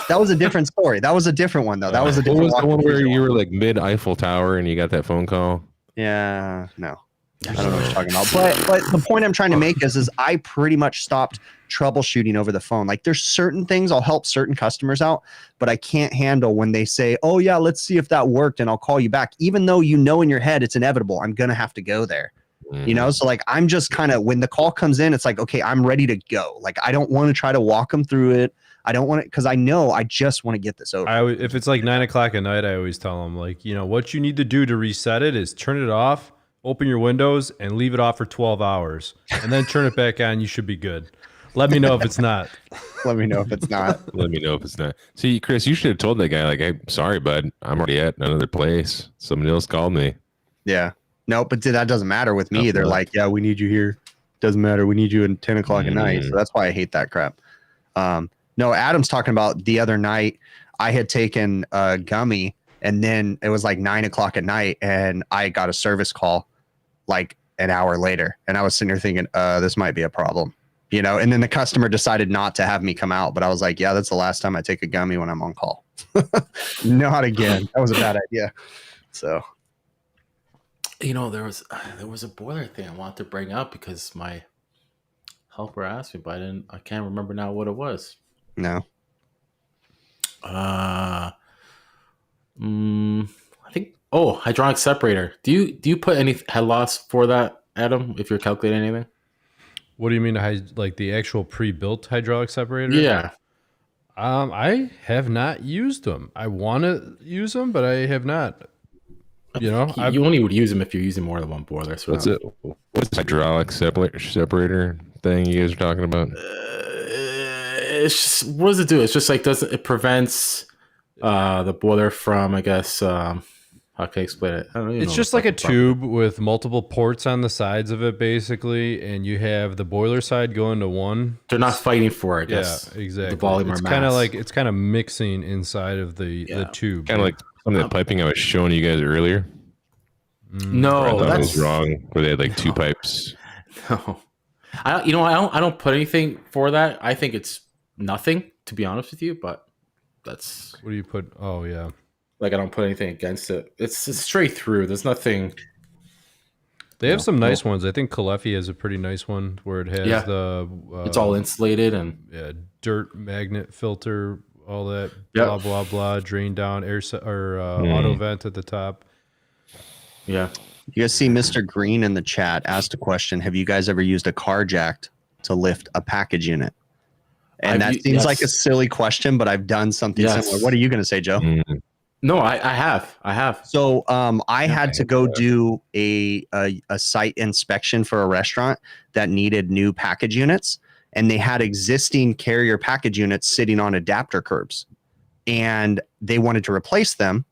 That was a different story. That was a different one though. That was a different. What was the one where you were like mid Eiffel Tower and you got that phone call? Yeah, no. I don't know what you're talking about. But the point I'm trying to make is I pretty much stopped troubleshooting over the phone. Like there's certain things I'll help certain customers out, but I can't handle when they say, oh yeah, let's see if that worked and I'll call you back. Even though in your head it's inevitable, I'm going to have to go there. You know, so like I'm just kind of, when the call comes in, it's like, okay, I'm ready to go. Like I don't want to try to walk them through it. I don't want it because I know I just want to get this over. If it's like 9 o'clock at night, I always tell them, like, you know, what you need to do to reset it is turn it off, open your windows, and leave it off for 12 hours, and then turn it back on. You should be good. Let me know if it's not. Let me know if it's not. Let me know if it's not. See, Chris, you should have told that guy, like, hey, sorry, bud, I'm already at another place. Somebody else called me. Yeah. No, but that doesn't matter with me. They're like, yeah, we need you here. Doesn't matter. We need you at 10 o'clock at night. So that's why I hate that crap. No, Adam's talking about the other night. I had taken a gummy, and then it was like 9 o'clock at night, and I got a service call like an hour later, and I was sitting there thinking, this might be a problem, you know. And then the customer decided not to have me come out, but I was like, yeah, that's the last time I take a gummy when I'm on call. Not again. That was a bad idea. So, you know, there was a boiler thing I wanted to bring up because my helper asked me, but I can't remember now what it was. no. I think hydraulic separator. Do you put any head loss for that, Adam, if you're calculating anything? What do you mean, like the actual pre-built hydraulic separator? Yeah. I have not used them. I want to use them, but I have not. You know, you only would use them if you're using more than one boiler. So What's the hydraulic separator thing you guys are talking about? It's just, what does it do? It's just like, it prevents the boiler from, I guess, how can I explain it? I don't even it's know just like a tube with multiple ports on the sides of it, basically, and you have the boiler side going to one. They're not fighting for it. I guess. Yeah, exactly. The volume it's or kind of mass. like, it's kind of mixing inside of the tube. Kind of like some of the piping I was showing you guys earlier. No, I thought it that's was wrong. Where they had like two pipes. no. I don't put anything for that. I think it's nothing, to be honest with you. But that's, What do you put? Oh yeah. like, I don't put anything against it. It's straight through. There's nothing. They have some nice ones. I think Kalefi has a pretty nice one where it has It's all insulated and dirt magnet filter, all that Yep. blah blah blah, drain down auto vent at the top. yeah. You guys see Mr. Green in the chat asked a question. Have you guys ever used a car jack to lift a package unit? And that seems like a silly question, but I've done something similar. What are you going to say, Joe? No, I have. So I had to go do a site inspection for a restaurant that needed new package units, and they had existing carrier package units sitting on adapter curbs, and they wanted to replace them.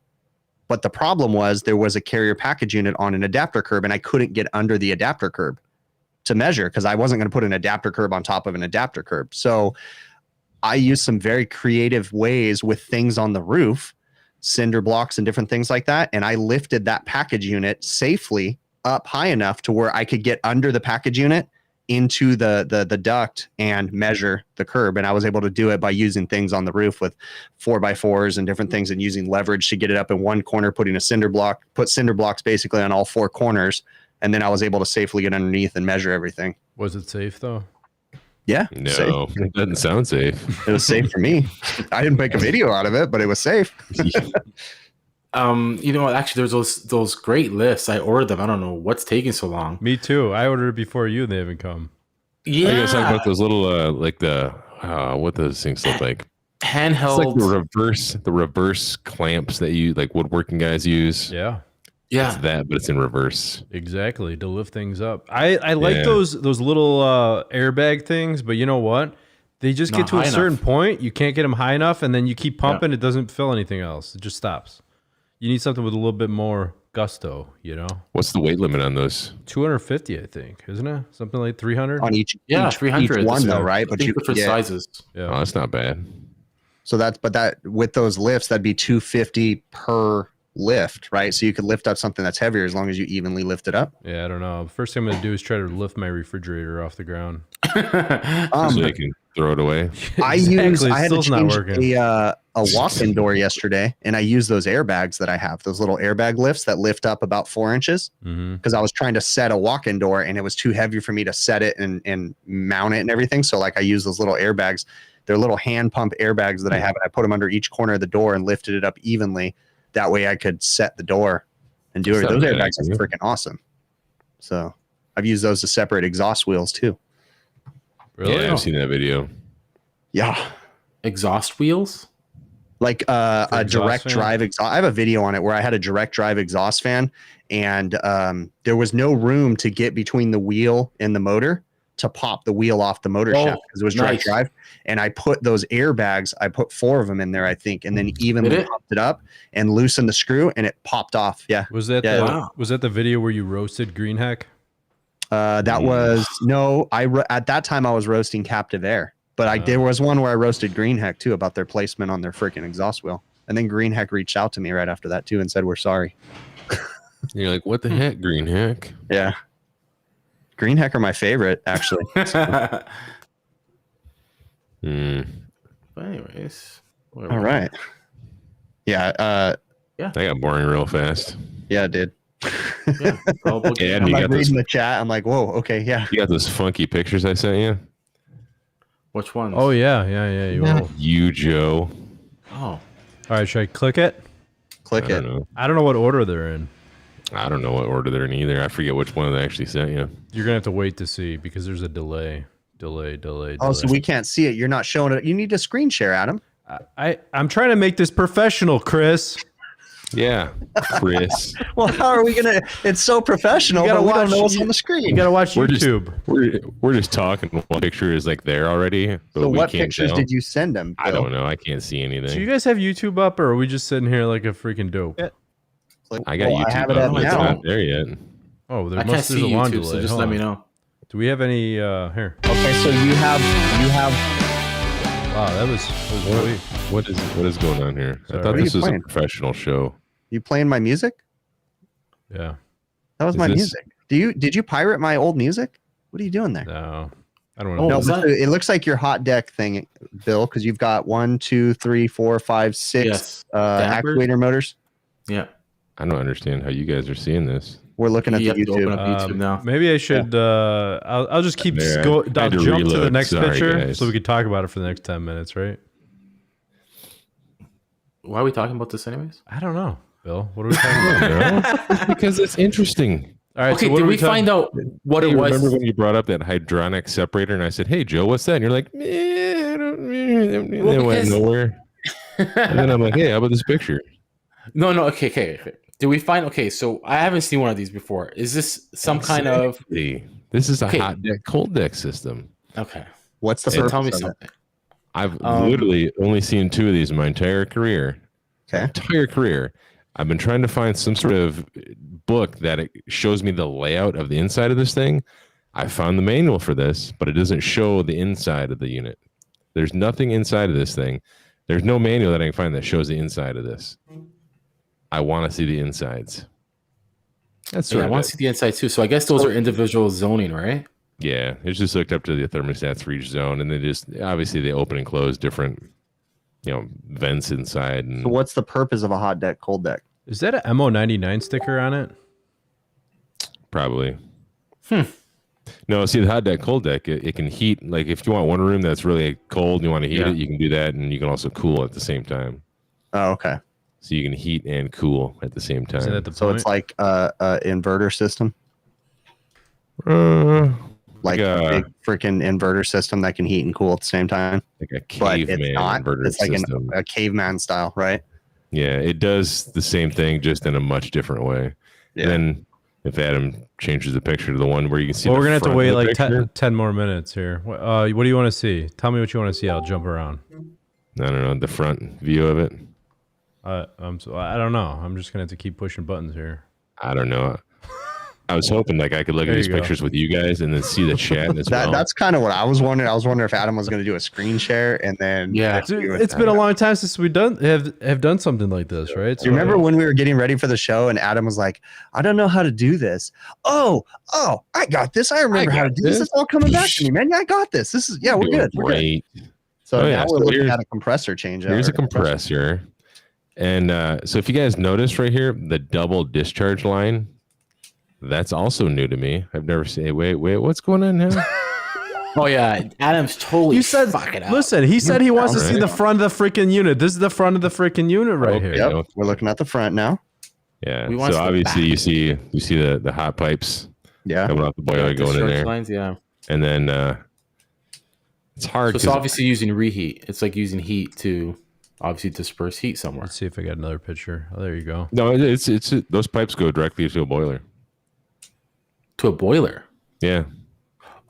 But the problem was there was a carrier package unit on an adapter curb, and I couldn't get under the adapter curb to measure because I wasn't going to put an adapter curb on top of an adapter curb. So I used some very creative ways with things on the roof, cinder blocks and different things like that. And I lifted that package unit safely up high enough to where I could get under the package unit into the duct and measure the curb. And I was able to do it by using things on the roof with 4x4s and different things, and using leverage to get it up in one corner, put cinder blocks basically on all four corners. And then I was able to safely get underneath and measure everything. Was it safe though? Yeah. No, safe. it doesn't sound safe. It was safe for me. I didn't make a video out of it, but it was safe. You know, actually, there's those great lists. I ordered them. I don't know what's taking so long. Me too. I ordered it before you, and they haven't come. Yeah, You guys talking about those little like the what those things look like? handheld. It's like the reverse clamps that you like woodworking guys use. Yeah. Yeah, It's that, but it's in reverse. Exactly, to lift things up. I like those little airbag things, but you know what? They just Not get to a high certain enough. point. You can't get them high enough, and then you keep pumping. It doesn't fill anything else. It just stops. You need something with a little bit more gusto, you know? What's the weight limit on those? 250, I think, isn't it? Something like 300? On each 300 each one is- though, right? I But think you different sizes. Yeah. Oh, that's not bad. So that with those lifts, that'd be 250 per lift, right? So you could lift up something that's heavier as long as you evenly lift it up. Yeah, I don't know. First thing I'm going to do is try to lift my refrigerator off the ground. So you can throw it away. I had to change a walk-in door yesterday, and I used those airbags that I have, those little airbag lifts that lift up about 4 inches, because I was trying to set a walk-in door, and it was too heavy for me to set it and mount it and everything. So like I use those little airbags. They're little hand pump airbags that I have, and I put them under each corner of the door and lifted it up evenly. That way I could set the door and do it. Those airbags are freaking awesome. So I've used those to separate exhaust wheels too. Really? Yeah, I've seen that video. Yeah. Exhaust wheels? Like a exhaust direct fan? drive exhaust. I have a video on it where I had a direct drive exhaust fan, and there was no room to get between the wheel and the motor to pop the wheel off the motor shaft because it was direct nice. drive. And I put those airbags, I put 4 of them in there, I think, and then evenly popped it up and loosened the screw, and it popped off. Yeah. Was that was that the video where you roasted Green Heck? That was no. At that time I was roasting Captive Air, but there was one where I roasted Green Heck too about their placement on their freaking exhaust wheel, and then Green Heck reached out to me right after that too and said we're sorry. You're like, what the heck, Green Heck? Yeah, Green Heck are my favorite actually. But anyways, All right. Yeah. I got boring real fast. Yeah, it did. yeah. Yeah, I'm you like got those, reading the chat. I'm like, whoa, okay, yeah. you got those funky pictures I sent you. Which ones? Oh yeah. You will. You, Joe. Oh. All right, should I click it? Click I it. don't know. I don't know what order they're in. I don't know what order they're in either. I forget which one they actually sent you. You're gonna have to wait to see because there's a delay. Oh, so we can't see it. You're not showing it. You need to screen share, Adam. I'm trying to make this professional, Chris. Yeah, Chris. Well, how are we gonna? It's so professional. You gotta But we don't watch- know what's you- on the screen. You gotta watch We're just- YouTube. We're just talking. One picture is like there already. But So we what can't pictures tell. did you send them? I don't know. I can't see anything. So you guys have YouTube up, or are we just sitting here like a freaking dope? I got YouTube I have it up, up but it's now. not there yet. Oh, there I can't must see there's a long YouTube, delay. so just Hold let on. me know. Do we have any here? Okay, so you have Wow, that was really What is going on here? Sorry. I thought What are this you was playing? a professional show. you playing my music? yeah. That was Is my this- music. Did you pirate my old music? What are you doing there? No, I don't Oh, know. No, is but that- it looks like your hot deck thing, Bill, because you've got 1, 2, 3, 4, 5, 6 Yes. Dampers? actuator motors. Yeah. I don't understand how you guys are seeing this. We're looking at You the have to open YouTube. up YouTube now. Maybe I should. I'll just keep There, I'll I had to jump to the reload. next Sorry, picture guys. so we could talk about it for the next 10 minutes, right? Why are we talking about this anyways? I don't know, Bill. What are we talking about? It's because it's interesting. All right. Okay, so what did are we find out what Hey, it was? remember when you brought up that hydronic separator and I said, "Hey Joe, what's that?" And you're like, I don't. And it went because- nowhere. And then I'm like, "Hey, how about this picture?" No. Okay. Did we find? Okay, so I haven't seen one of these before. Is this some kind of? Exactly. This is a Okay. hot deck, cold deck system. Okay, What's the so purpose tell me of it? something. I've Um, literally only seen 2 of these in my entire career. Okay. Entire career. I've been trying to find some sort of book that it shows me the layout of the inside of this thing. I found the manual for this, but it doesn't show the inside of the unit. There's nothing inside of this thing. There's no manual that I can find that shows the inside of this. I want to see the insides. That's Yeah, sort I of want it. to see the inside too. So I guess those are individual zoning, right? Yeah, it's just hooked up to the thermostats for each zone, and they just obviously they open and close different, vents inside. And So what's the purpose of a hot deck, cold deck? Is that a MO99 sticker on it? probably. No, see the hot deck, cold deck, it can heat. Like if you want one room that's really cold and you want to heat Yeah. it, you can do that, and you can also cool at the same time. Oh, okay. So you can heat and cool at the same Isn't time. that the So point? it's like a inverter system, like a a big freaking inverter system that can heat and cool at the same time. like a But it's caveman not. inverter It's like system. a caveman style, right? Yeah, it does the same thing, just in a much different way. Yeah. Then if Adam changes the picture to the one where you can see, well, the we're gonna have to front wait of the like picture. 10 more minutes here. What do you want to see? Tell me what you want to see. I'll jump around. I don't know the front view of it. I don't know. I'm just gonna have to keep pushing buttons here. I don't know. I was hoping like I could look There at these you go. pictures with you guys and then see the chat as well. That's kind of what I was wondering. I was wondering if Adam was going to do a screen share and then Yeah. Dude, it's been a long time since we have done something like this, right? Do you remember when we were getting ready for the show and Adam was like, I don't know how to do this. Oh, I got this. I remember how to got do this. this. It's all coming back to me, man. Yeah, I got this. We're Doing good. We're good. Great. So Oh, now yeah. we're So looking here's- at a compressor change. Here's a compressor. And so if you guys notice right here, the double discharge line, that's also new to me. I've never seen. Wait, what's going on now? Oh yeah, Adam's totally You said, fucking up. listen, he said he wants to see Alright. the front of the freaking unit. This is the front of the freaking unit right Okay. here. Yeah. Yep. We're looking at the front now. Yeah. We want So the obviously back. you see the hot pipes Yeah. coming off the boiler, going in discharge there, lines, yeah. and then it's hard. So it's 'cause- obviously using reheat. It's like using heat to obviously disperse heat somewhere. Let's see if I got another picture. Oh, there you go. no, it's those pipes go directly to a boiler. To a boiler. Yeah.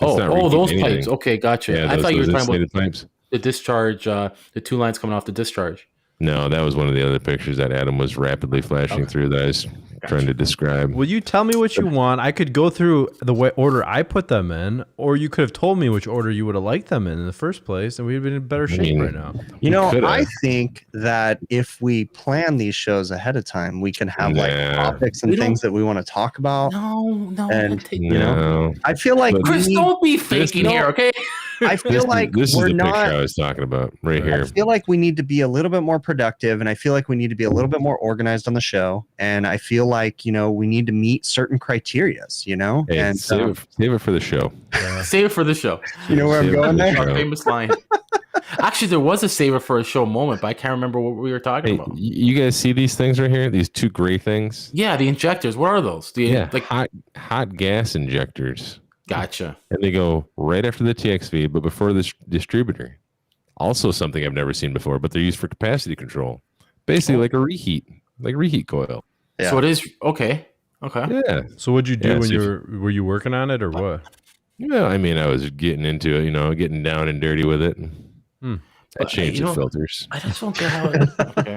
It's not Oh, reheating those anything. pipes. Okay, gotcha. Yeah, I thought you were those talking about insulated pipes. the discharge, the 2 lines coming off the discharge. No, that was one of the other pictures that Adam was rapidly flashing through that I was trying to describe. Will you tell me what you want? I could go through the way order I put them in, or you could have told me which order you would have liked them in the first place, and we'd have been in better shape right now. You know, Coulda. I think that if we plan these shows ahead of time, we can have like Nah. topics and We don't- things that we want to talk about. No, And, take- you know, No. I feel like But- we Chris, need- don't be faking here, okay? I feel like this is we're the picture I not. was talking about right I here. feel like we need to be a little bit more productive, and I feel like we need to be a little bit more organized on the show. And I feel like, you know, we need to meet certain criterias, you know. Hey, and save it for the show. Save it for the show. you know where I'm Save it going for the there. show. Our famous line. Actually, there was a save it for a show moment, but I can't remember what we were talking Hey, about. you guys see these things right here? These two gray things? Yeah, the injectors. What are those? Yeah, Like, hot gas injectors. gotcha. And they go right after the TXV, but before the distributor. Also something I've never seen before, but they're used for capacity control. Basically like a reheat coil. Yeah. So it is okay. Okay. Yeah. So what'd you do Yeah, when so you were you working on it or what? Well, I mean, I was getting into it, you know, getting down and dirty with it. Hmm. I changed you the know- filters. I just don't get how it okay.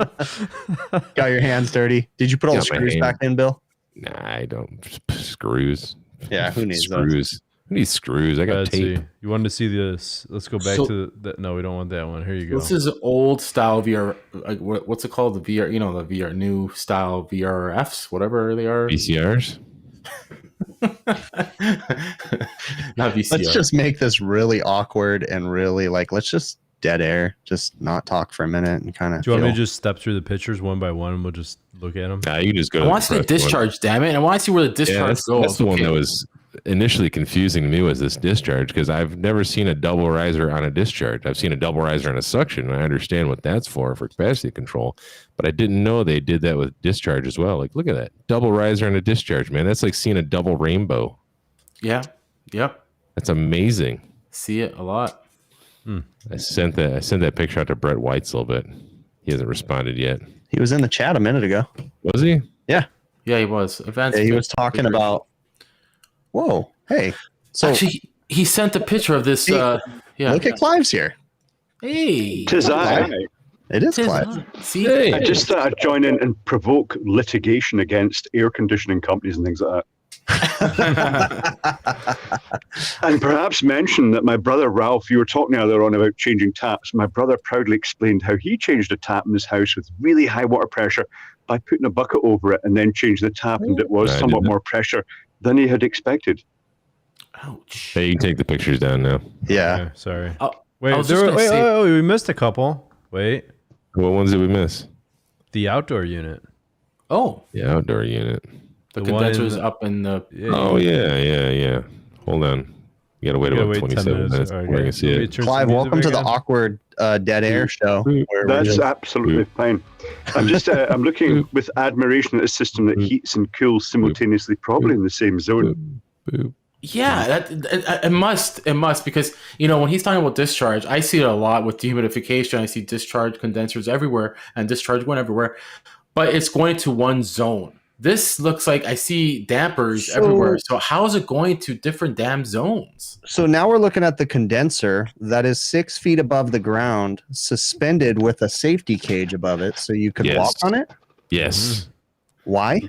Got your hands dirty. Did you put all the Got my screws hand- back in, Bill? Nah, I don't. Screws. Yeah, who needs those? screws? Who needs screws? I got Let's tape. see. You wanted to see this? Let's go back So- to the. No, we don't want that one. Here you go. This is old style VR. Like, what's it called? The VR, you know, the VR, new style VRFs, whatever they are. VCRs. Not VCR. Let's just make this really awkward and really like, let's just dead air, just not talk for a minute and kind of. Do you want me to just step through the pictures one by one and we'll just look at them? Nah, you can just go. I to want to see the first one. discharge, damn it. I want to see where the Yeah, discharge that's, goes. that's the one Okay. that was initially confusing to me was this discharge because I've never seen a double riser on a discharge. I've seen a double riser on a suction, and I understand what that's for capacity control, but I didn't know they did that with discharge as well. Like, look at that double riser and a discharge, man. That's like seeing a double rainbow. Yeah. Yep. That's amazing. See it a lot. I sent that picture out to Brett Weitzel, but he hasn't responded yet. He was in the chat a minute ago. Was he? Yeah. Yeah, he was. Advanced Yeah, he was talking pictures. about. Whoa. Hey. So Actually, he sent a picture of this. Hey, Yeah. look at Clive's here. Hey. Tis I. It is Tis Clive. I. See? Hey. I just thought I'd join in and provoke litigation against air conditioning companies and things like that. And perhaps mention that my brother Ralph, you were talking earlier on about changing taps. My brother proudly explained how he changed a tap in his house with really high water pressure by putting a bucket over it and then changed the tap, and it was I somewhat did that. more pressure than he had expected. Ouch. Hey, you can take the pictures down now. Yeah. Okay, sorry. I Wait, was just gonna wait, say- wait, we missed a couple. Wait, What ones did we miss? the outdoor unit. Oh, The outdoor unit. the The one in condenser's the- up in the. Yeah, Oh yeah. Hold on. You gotta wait you gotta about wait 27 minutes All right, before I can see Let me it. turn some Clive, music welcome to back the on. awkward dead air show. Where we're That's just- absolutely fine. I'm just I'm looking with admiration at a system that heats and cools simultaneously, probably in the same zone. Boop. Yeah, it must because when he's talking about discharge, I see it a lot with dehumidification. I see discharge condensers everywhere and discharge going everywhere, but it's going to one zone. This looks like I see dampers everywhere. So how is it going to different damn zones? So now we're looking at the condenser that is 6 feet above the ground, suspended with a safety cage above it, so you could Yes. walk on it. Yes. Why?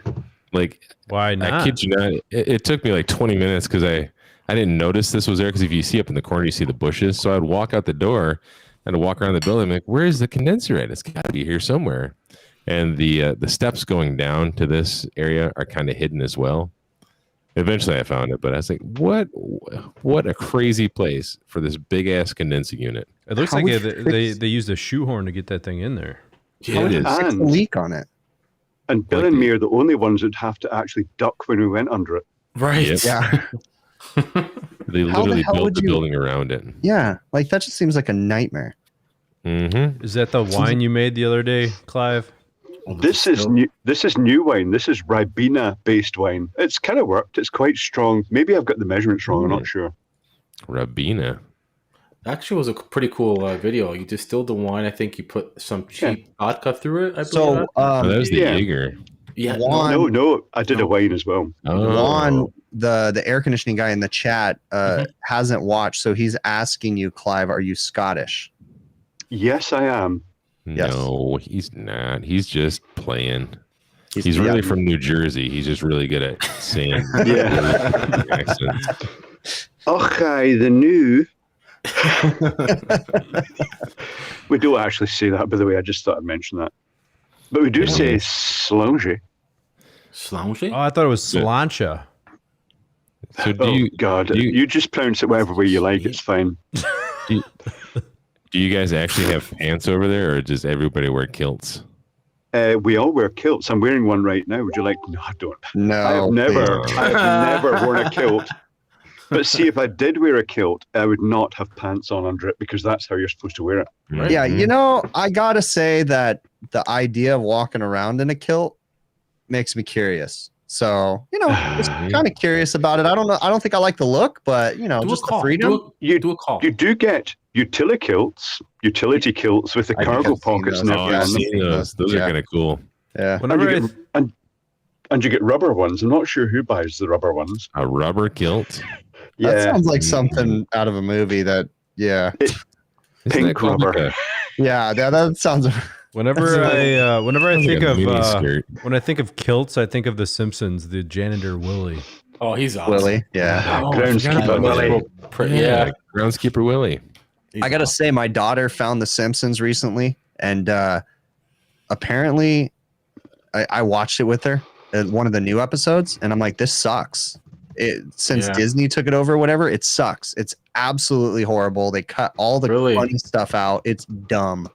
Like Why not? I kid you not. It took me like 20 minutes because I didn't notice this was there because if you see up in the corner, you see the bushes. So I'd walk out the door and I'd walk around the building. I'm like, where's the condenser at? It's got to be here somewhere. And the steps going down to this area are kind of hidden as well. Eventually I found it, but I was like, what a crazy place for this big ass condensing unit. It looks How like would they you fix- used a shoehorn to get that thing in there. It is. Fix the leak on it. And Bill and me are the only ones that have to actually duck when we went under it. Right. Yep. Yeah. They How the literally hell built would the you- building around it. Yeah. Like that just seems like a nightmare. Mm-hmm. Is that the wine you made the other day, Clive? This is new. This is new wine. This is Ribena-based wine. It's kind of worked. It's quite strong. Maybe I've got the measurements wrong. I'm not sure. Ribena. Actually, was a pretty cool video. You distilled the wine. I think you put some cheap vodka through it. I believe. So Oh, that was the yeah. Jaeger. yeah, Juan, No, I did a wine as well. Juan, the air conditioning guy in the chat, Mhm. hasn't watched, so he's asking you, Clive, are you Scottish? Yes, I am. Yes. No, he's not. He's just playing. He's yeah. really from New Jersey. He's just really good at saying Yeah. accents. Okay, the new. We don't actually say that, by the way. I just thought I'd mention that. But we do say slange. Slouchy? Oh, I thought it was Slancha. So Oh, God. You just pronounce it whatever way you like. It's fine. Do you guys actually have pants over there, or does everybody wear kilts? We all wear kilts. I'm wearing one right now. Would you like? No, I don't. No, I have never worn a kilt. But see, if I did wear a kilt, I would not have pants on under it because that's how you're supposed to wear it. Right. Yeah, you know, I gotta say that the idea of walking around in a kilt makes me curious. So, you know, just kind of curious about it. I don't know. I don't think I like the look, but you know, Do a just the call. freedom. Do a call. You do get utility kilts with the I think cargo I've seen pockets and those. Oh, everything Yeah, on I've them. seen those. Those are Yeah. kind of cool. Yeah. Whenever I, And you get rubber ones. I'm not sure who buys the rubber ones. A rubber kilt. Yeah, That sounds like something out of a movie that, yeah. Isn't Pink that called rubber. like Yeah, that sounds. whenever I think a of mini skirt? when I think of kilts, I think of The Simpsons, the janitor Willie. Oh, he's awesome. Willie. Yeah. Oh, Groundskeeper I forgot about Willie. that. Yeah, groundskeeper Willie. He's I gotta awesome. say, my daughter found The Simpsons recently, and apparently, I watched it with her, one of the new episodes, and I'm like, this sucks. Since Yeah. Disney took it over, or whatever, it sucks. It's absolutely horrible. They cut all the Really? funny stuff out. It's dumb.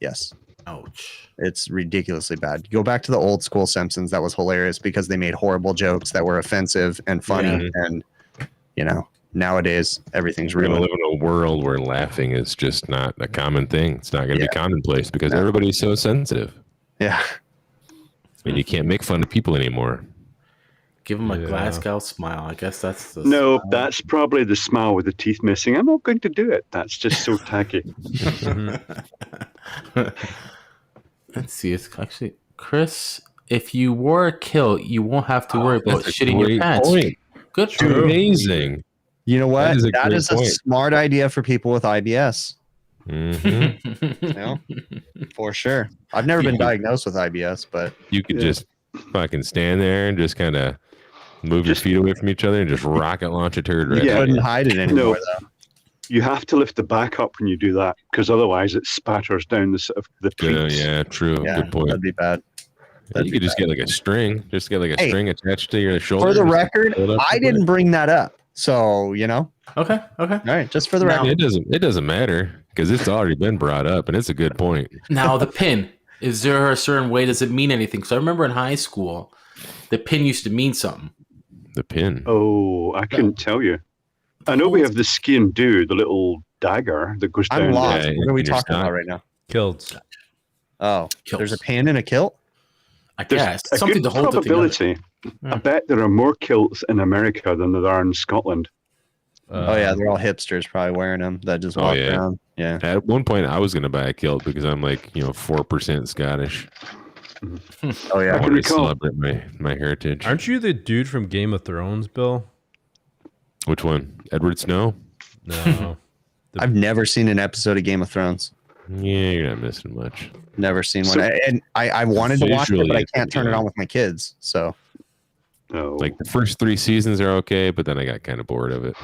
Yes, Ouch. it's ridiculously bad. Go back to the old school Simpsons. That was hilarious because they made horrible jokes that were offensive and funny. And you know, nowadays everything's We're going to ruined. live in a world where laughing is just not a common thing. It's not going to be commonplace because No. everybody's so sensitive. Yeah. And you can't make fun of people anymore. Give him a Yeah. Glasgow smile. I guess that's the No, that's probably the smile with the teeth missing. I'm not going to do it. That's just so tacky. Let's see. It's actually Chris. If you wore a kilt, you won't have to worry about That's a shitting your great pants. point. Good for you. Amazing. You know what? That is a That great is a point. smart idea for people with IBS. Mhm. You know, for sure. I've never been diagnosed with IBS, but You could Yeah. just fucking stand there and just kind of move your feet away from each other and just rocket launch a turd right you Yeah. at couldn't you. hide it anymore, though. You have to lift the back up when you do that because otherwise it spatters down the sort of the pleats. Yeah, true. Yeah, Good point. that'd be bad. You could just get like a string. Just get like a Hey, string attached to your shoulder. For the just record, hold up I to it. didn't bring that up. So, you know, Okay. all right, just for the Now- record. It doesn't matter because it's already been brought up and it's a good point. Now the pin. Is there a certain way? Does it mean anything? Because I remember in high school, the pin used to mean something. The pin. Oh, I couldn't tell you. I know we have the ski and do, the little dagger that goes down. I'm lost. Yeah, What are we in your talking stock. about right now? Kilts. Oh, Kilts. there's a pan in a kilt? I There's guess a something good to hold the thing up. probability. I bet there are more kilts in America than there are in Scotland. Oh, yeah, they're all hipsters probably wearing them that just Oh, walk yeah. around. Yeah. At one point, I was going to buy a kilt because I'm like, 4% Scottish. Oh, I yeah. can want to recall. celebrate my heritage. Aren't you the dude from Game of Thrones, Bill? Which one? Edward Snow? No. I've never seen an episode of Game of Thrones. Yeah, you're not missing much. Never seen one. So- And I wanted to watch it, Visually, but I it's can't pretty turn it good. on with my kids. So, No. Like the first 3 seasons are okay, but then I got kind of bored of it.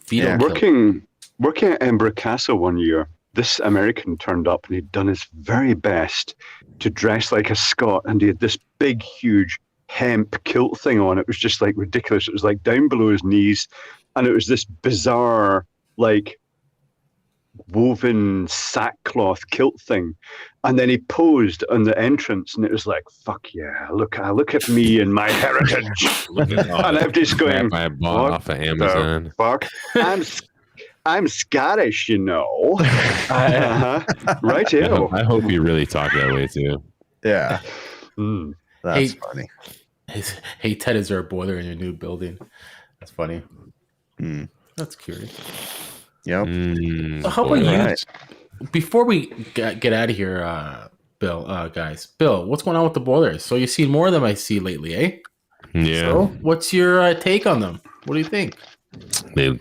Veto Yeah. kilt. Working at Edinburgh Castle one year, this American turned up and he'd done his very best to dress like a Scot, and he had this big, huge hemp kilt thing on. It was just like ridiculous. It was like down below his knees, and it was this bizarre, like woven sackcloth kilt thing. And then he posed on the entrance, and it was like, "Fuck yeah! Look at me and my heritage." And I'm just going, I bought what off of Amazon. "Fuck, I'm Scottish, you know." Right here. I hope you really talk that way too. Yeah, Mm. that's Hey. funny. Hey, Ted, is there a boiler in your new building? That's funny. Mm. That's curious. Yep. So how about you? Right. Before we get out of here, Bill, guys, Bill, what's going on with the boilers? So you've seen more of them, I see lately, eh? Yeah. So what's your take on them? What do you think? They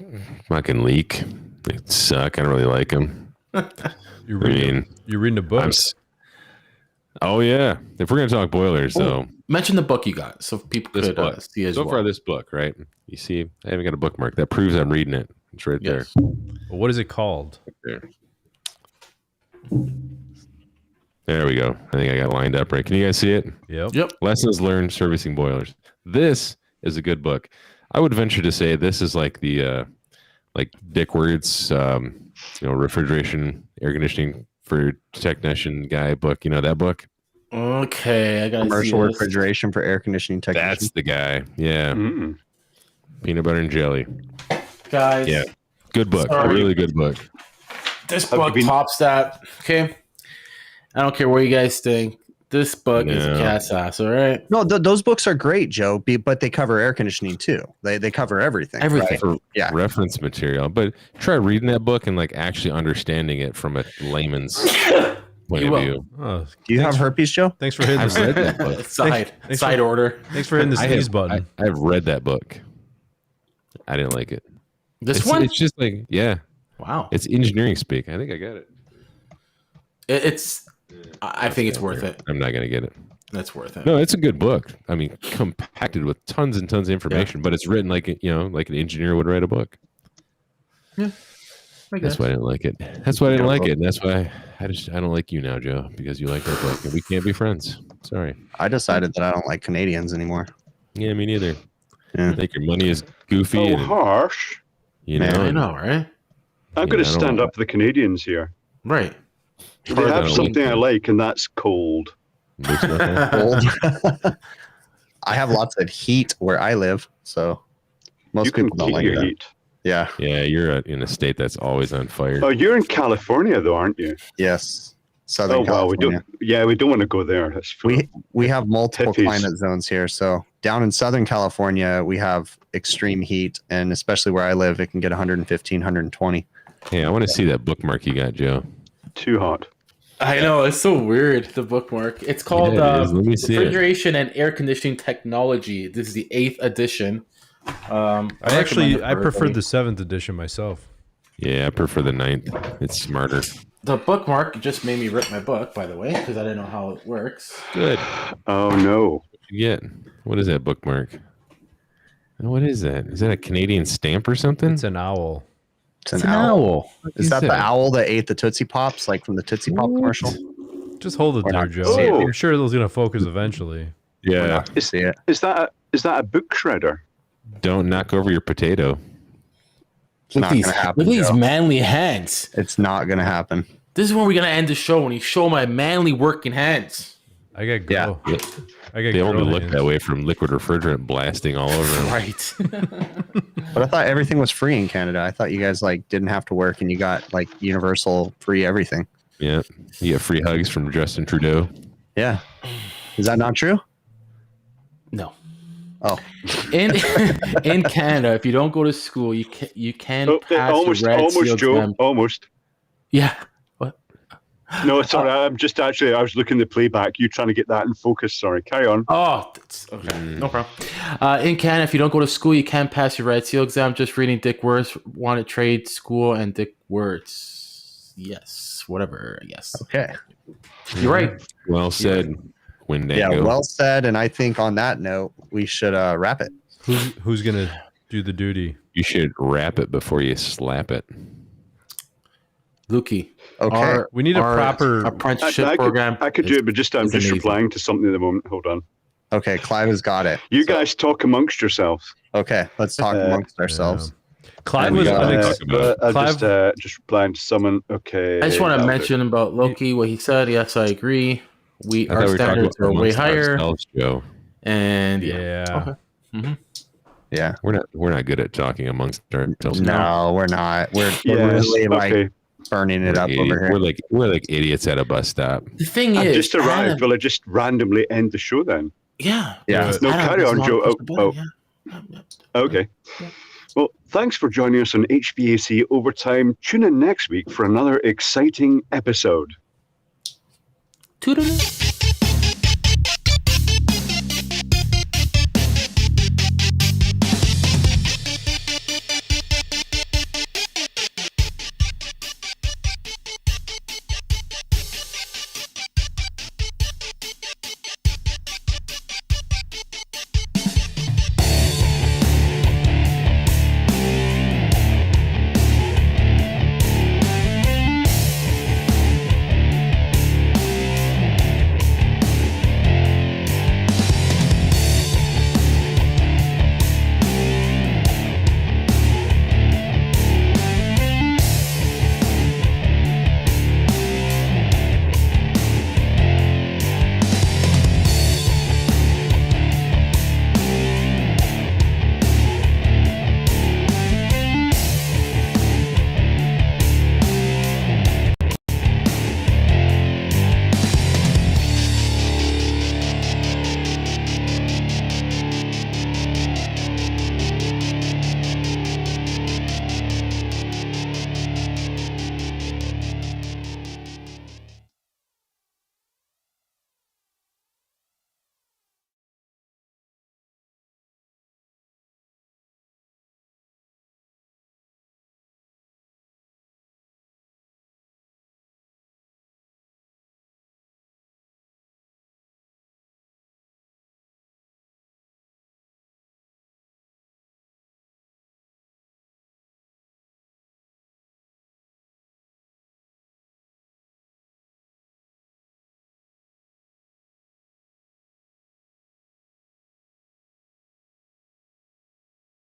fucking leak. They suck. I don't really like them. You're reading a book. Oh yeah. If we're gonna talk boilers, though, Mention the book you got so people this could book. see as So well. far, this book, right? You see, I haven't got a bookmark that proves I'm reading it. It's right Yes. What is it called? there. There we go. I think I got lined up right. Can you guys see it? Yep. Lessons learned servicing boilers. This is a good book. I would venture to say this is like the like Dick Word's refrigeration, air conditioning for technician guy book. You know that book? Okay, I got Commercial refrigeration for air conditioning technician. That's the guy. Yeah. Mm. Peanut butter and jelly. Guys. Yeah. Good book. Sorry. A really good book. This Have book you been- tops that. Okay. I don't care what you guys think. This book is a No. cat's ass, all right? No, those books are great, Joe. But they cover air conditioning too. They cover everything. Everything. right? For Yeah. reference material. But try reading that book and like actually understanding it from a layman's point You of will. view. Oh, Do you have herpes, Joe? thanks for hitting I've read the that book. Thanks Side for- order. thanks for hitting the sneeze button. I've read that book. I didn't like it. This It's, one? it's just like, yeah, Wow. it's engineering speak. I think I got it. I think it's worth it. I'm not gonna get it. That's worth it. No, it's a good book. I mean, compacted with tons and tons of information, but it's written like like an engineer would write a book. I guess. That's why I didn't like it. That's why I didn't like it. And that's why I don't like you now, Joe, because you like that book, and we can't be friends. Sorry. I decided that I don't like Canadians anymore. Yeah, me neither. Yeah. I think your money is goofy, Oh, and harsh. you Man, know. I know, right? I'm going Yeah, to I don't stand know. up for the Canadians here. Right. They Hard have on a something I weekend. like, and that's cold. There's nothing. Cold. I have lots of heat where I live, so most You can people don't keep like your that. heat. Yeah. Yeah, you're in a state that's always on fire. Oh, you're in California, though, aren't you? Yes. Southern Oh, wow. California. We don't want to go there. That's We have multiple Hippies. climate zones here. So down in Southern California, we have extreme heat, and especially where I live, it can get 115, 120. Hey, I want to see that bookmark you got, Joe. too hot. I know. It's so weird, the bookmark. It's called Yeah, it is. Let me see it. Refrigeration and Air Conditioning Technology. This is the 8th edition. I prefer the 7th edition myself. Yeah, I prefer the 9th. It's smarter. The bookmark just made me rip my book, by the way, because I didn't know how it works. Good. Oh, no. You get what is that bookmark? What is that? Is that a Canadian stamp or something? It's an owl. It's an owl. Is Is that the that? owl that ate the Tootsie Pops, like from the Tootsie Pop commercial? Just hold it We're there, not Joe. gonna see it. I'm sure it was going to focus eventually. We're Yeah. not gonna see it. Is that a book shredder? Don't knock over your potato. It's not gonna happen. Look at these Joe. manly hands. It's not gonna happen. This is when we're going to end the show, when you show my manly working hands. I got Yeah. go. I got They only girl look hands. that way from liquid refrigerant blasting all over them. Right. But I thought everything was free in Canada. I thought you guys like didn't have to work and you got like universal free everything. Yeah. You get free hugs from Justin Trudeau. Yeah. Is that not true? No. Oh, In Canada, if you don't go to school, you can Oh, pass almost, your red seal almost, Joe. exam. Almost. Yeah. What? No, sorry. I'm just I was looking at the playback. You trying to get that in focus. Sorry. Carry on. Oh, that's, okay. No problem. In Canada, if you don't go to school, you can't pass your red seal exam. Just reading Dick Words, Wanted Trade School, and Dick Words. Yes. Whatever. Yes. okay. You're right. Well said, Wendigo. Yeah, well said. And I think on that note, we should wrap it. Who's going to do the duty? You should wrap it bore you slap it. Lukey. Okay. We need a proper- apprenticeship program. I could do it, but I'm is just amazing. replying to something at the moment. Hold on. Okay, Clive has got it. You So- guys talk amongst yourselves. Okay, let's talk amongst ourselves. Clive we was got- unexpected. I'll Clive- just replying to someone. Okay. I just want to that'll do. mention about Loki, what he said. Yes, I agree. I thought Our we were talking standards about are way amongst higher. ourselves, Joe. And Yeah. Okay. Yeah. We're not good at talking amongst ourselves. No, we're not. We're Yes. really like Okay. burning it up over here. We're like idiots at a bus stop. The thing I've is, just arrived. Adam, Will I just randomly end the show then? yeah. Yeah. No, Adam carry doesn't on, know how to Joe. push the button, yeah. Okay. Yeah. Well, thanks for joining us on HVAC Overtime. Tune in next week for another exciting episode. Toodaloo.